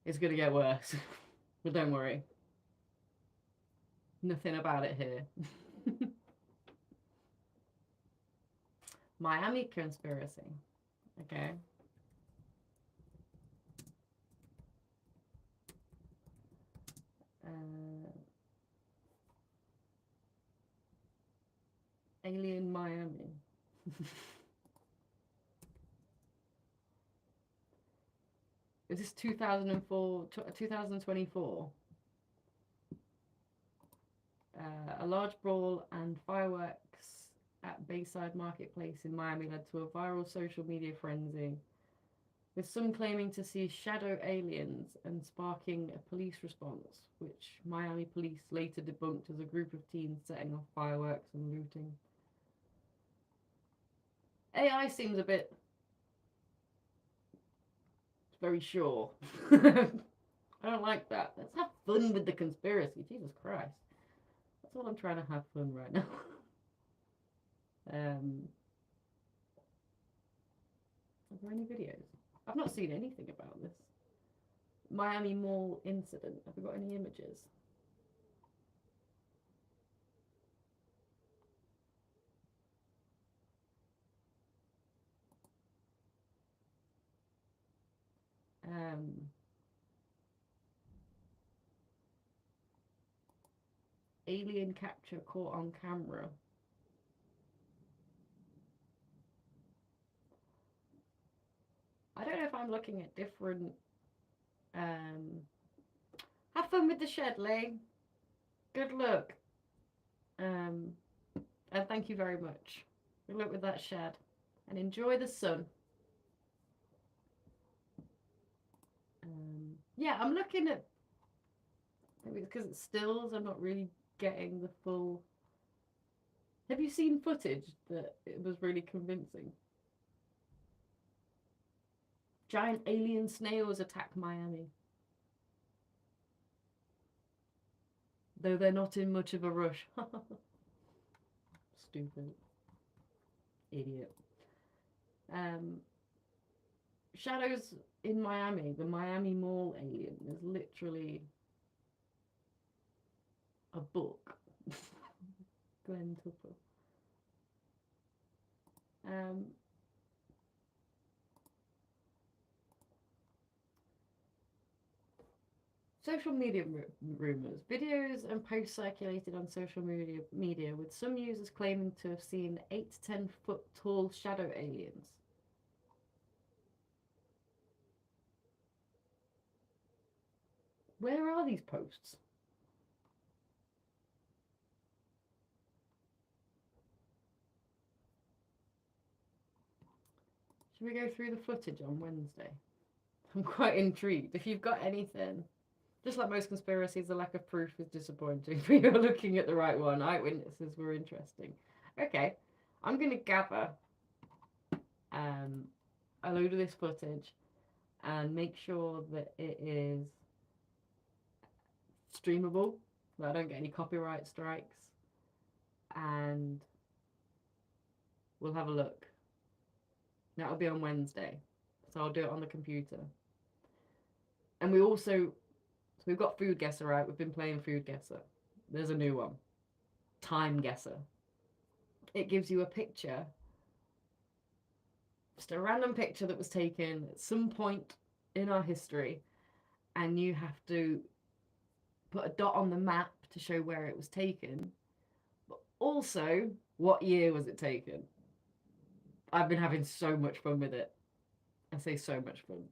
S1: it's going to get worse. But don't worry. Nothing about it here. Miami conspiracy. Okay. Alien Miami. Is this 2024? A large brawl and fireworks at Bayside Marketplace in Miami led to a viral social media frenzy, with some claiming to see shadow aliens and sparking a police response, which Miami police later debunked as a group of teens setting off fireworks and looting. AI seems a bit very sure. I don't like that. Let's have fun with the conspiracy. Jesus Christ. That's all I'm trying to have fun right now. Are there any videos? I've not seen anything about this. Miami Mall incident. Have we got any images? Alien capture caught on camera. I don't know if I'm looking at different. Have fun with the shed, Lee. Good luck. And thank you very much. Good luck with that shed. And enjoy the sun. Yeah, I'm looking at. Maybe it's because it's stills. I'm not really getting the full. Have you seen footage that it was really convincing? Giant alien snails attack Miami. though they're not in much of a rush. Stupid. Idiot. Um, Shadows in Miami, the Miami Mall alien. There's literally a book. Glenn Tupper. Social media rumors. Videos and posts circulated on social media with some users claiming to have seen 8 to 10 foot tall shadow aliens. Where are these posts? Should we go through the footage on Wednesday? I'm quite intrigued. If you've got anything, just like most conspiracies, the lack of proof is disappointing, but you're looking at the right one. Eyewitnesses were interesting. Okay, I'm going to gather a load of this footage and make sure that it is streamable, that I don't get any copyright strikes, and we'll have a look. That'll be on Wednesday, so I'll do it on the computer. And we also, so we've got Food Guesser out. We've been playing Food Guesser. There's a new one, Time Guesser. It gives you a picture, just a random picture that was taken at some point in our history, and you have to put a dot on the map to show where it was taken, but also what year was it taken. I've been having so much fun with it. I say so much fun.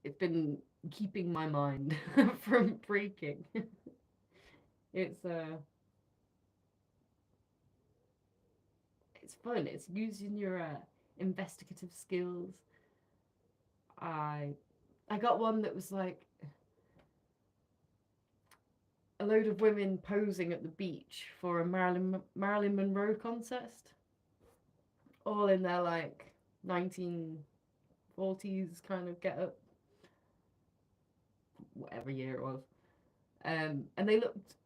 S1: It's been keeping my mind from breaking. It's fun. It's using your investigative skills. I got one that was like a load of women posing at the beach for a Marilyn Monroe contest, all in their like 1940s kind of get up, whatever year it was, and they looked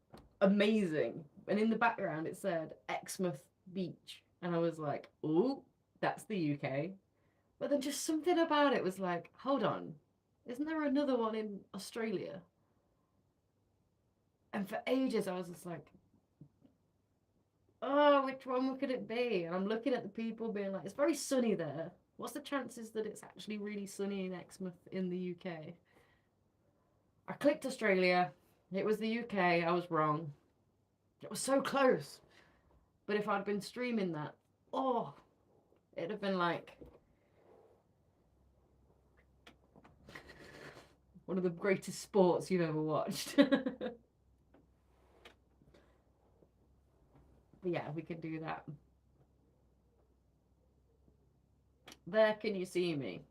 S1: amazing. And in the background it said Exmouth Beach, and I was like, "Oh, that's the UK." But then just something about it was like, "Hold on, isn't there another one in Australia?" And for ages I was just like, "Oh, which one could it be?" And I'm looking at the people being like, "It's very sunny there. What's the chances that it's actually really sunny in Exmouth in the UK?" I clicked Australia. It was the UK. I was wrong. It was so close. But if I'd been streaming that, oh, it'd have been like one of the greatest sports you've ever watched. But yeah, we could do that. There, can you see me?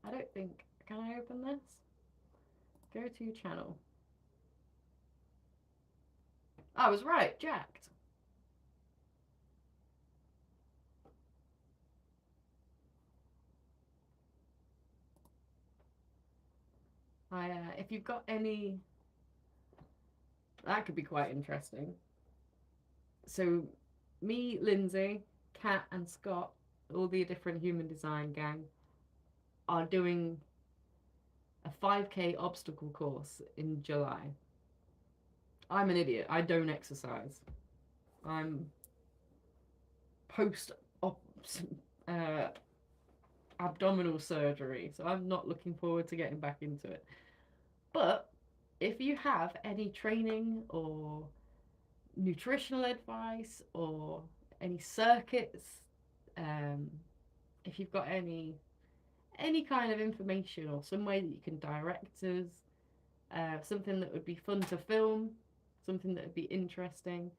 S1: I don't think, can I open this? Go to channel. I was right, jacked. If you've got any, that could be quite interesting. So, me, Lindsay, Kat, and Scott, all the different human design gang, are doing a 5K obstacle course in July. I'm an idiot. I don't exercise. I'm post abdominal surgery, so I'm not looking forward to getting back into it. But if you have any training or nutritional advice or any circuits, if you've got any kind of information or some way that you can direct us, something that would be fun to film, something that would be interesting.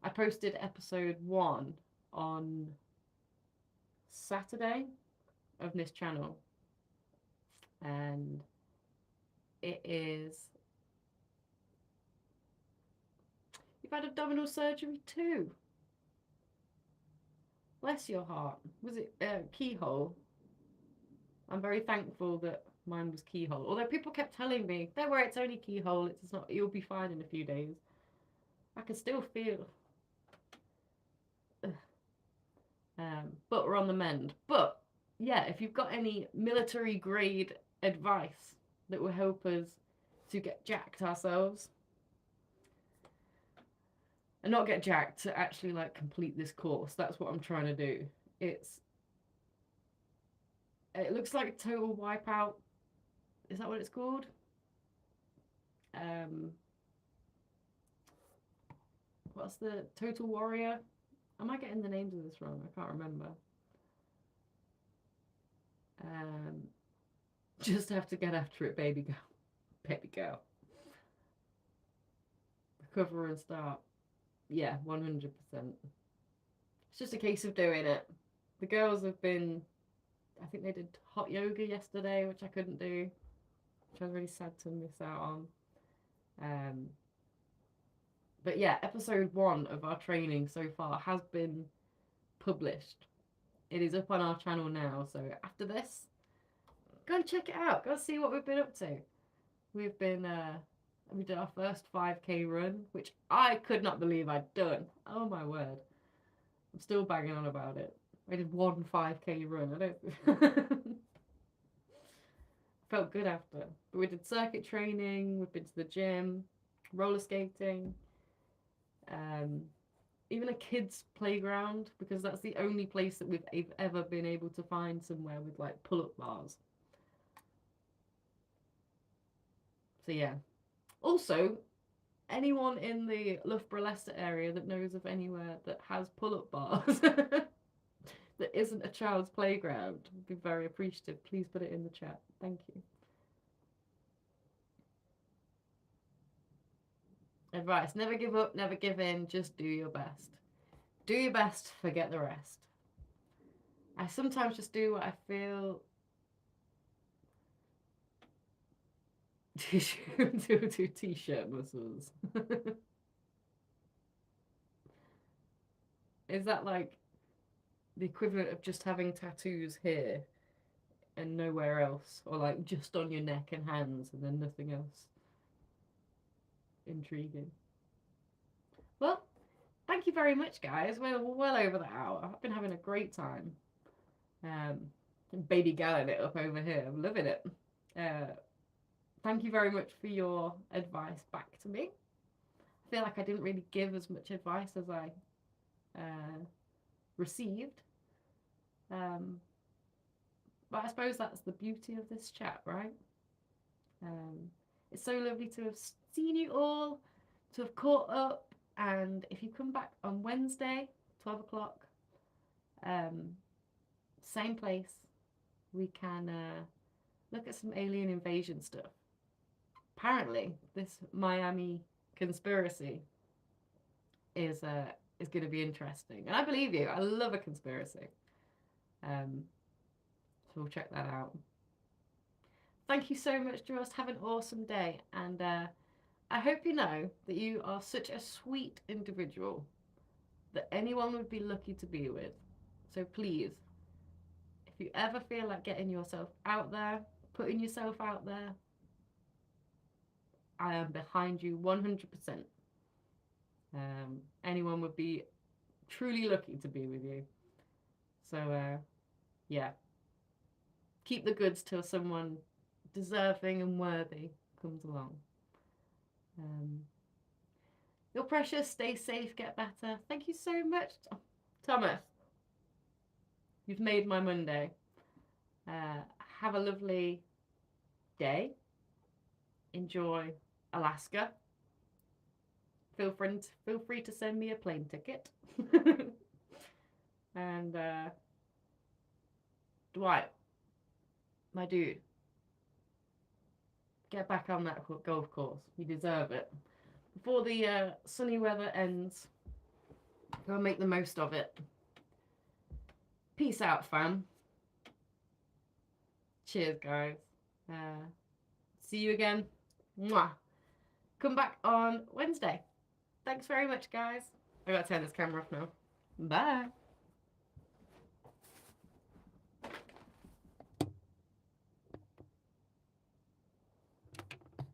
S1: I posted episode 1 on Saturday of this channel, and it is, you've had abdominal surgery too. Bless your heart. Was it keyhole? I'm very thankful that mine was keyhole. Although people kept telling me, don't worry, it's only keyhole. It's not. You'll be fine in a few days. I can still feel. But we're on the mend. But yeah, if you've got any military grade advice that will help us to get jacked ourselves, and not get jacked, to actually like complete this course, that's what I'm trying to do. It looks like a total wipeout. Is that what it's called? What's the Total Warrior? Am I getting the names of this wrong? I can't remember. Just have to get after it, baby girl. Baby girl. Recover and start. Yeah, 100%. It's just a case of doing it. The girls have been, I think they did hot yoga yesterday, which I couldn't do, which I was really sad to miss out on. But yeah, episode 1 of our training so far has been published. It is up on our channel now, so after this, go and check it out. Go and see what we've been up to. We did our first 5K run, which I could not believe I'd done. Oh my word. I'm still banging on about it. I did one 5K run. I don't felt good after. But we did circuit training, we've been to the gym, roller skating, even a kids playground, because that's the only place that we've ever been able to find somewhere with like pull-up bars. So yeah. Also, anyone in the Loughborough Leicester area that knows of anywhere that has pull-up bars that isn't a child's playground would be very appreciative. Please put it in the chat. Thank you. Advice: never give up, never give in, just do your best. Do your best, forget the rest. I sometimes just do what I feel. Do t-shirt muscles. Is that like the equivalent of just having tattoos here and nowhere else? Or like just on your neck and hands and then nothing else? Intriguing. Well, thank you very much, guys. We're well over the hour. I've been having a great time. Baby galling it up over here. I'm loving it. Thank you very much for your advice back to me. I feel like I didn't really give as much advice as I received. But I suppose that's the beauty of this chat, right? It's so lovely to have seen you all, to have caught up, and if you come back on Wednesday, 12 o'clock, same place, we can look at some alien invasion stuff. Apparently, this Miami conspiracy is going to be interesting, and I believe you. I love a conspiracy. So we'll check that out. Thank you so much, Joss. Have an awesome day, and I hope you know that you are such a sweet individual that anyone would be lucky to be with. So please, if you ever feel like getting yourself out there, putting yourself out there, I am behind you 100%. Anyone would be truly lucky to be with you. So, yeah. Keep the goods till someone deserving and worthy comes along. You're precious. Stay safe. Get better. Thank you so much, Thomas. You've made my Monday. Have a lovely day. Enjoy Alaska. Feel free to send me a plane ticket. And Dwight, my dude, get back on that golf course. You deserve it. Before the sunny weather ends, go and make the most of it. Peace out, fam. Cheers, guys. See you again. Mwah. Come back on Wednesday. Thanks very much, guys. I gotta turn this camera off now. Bye.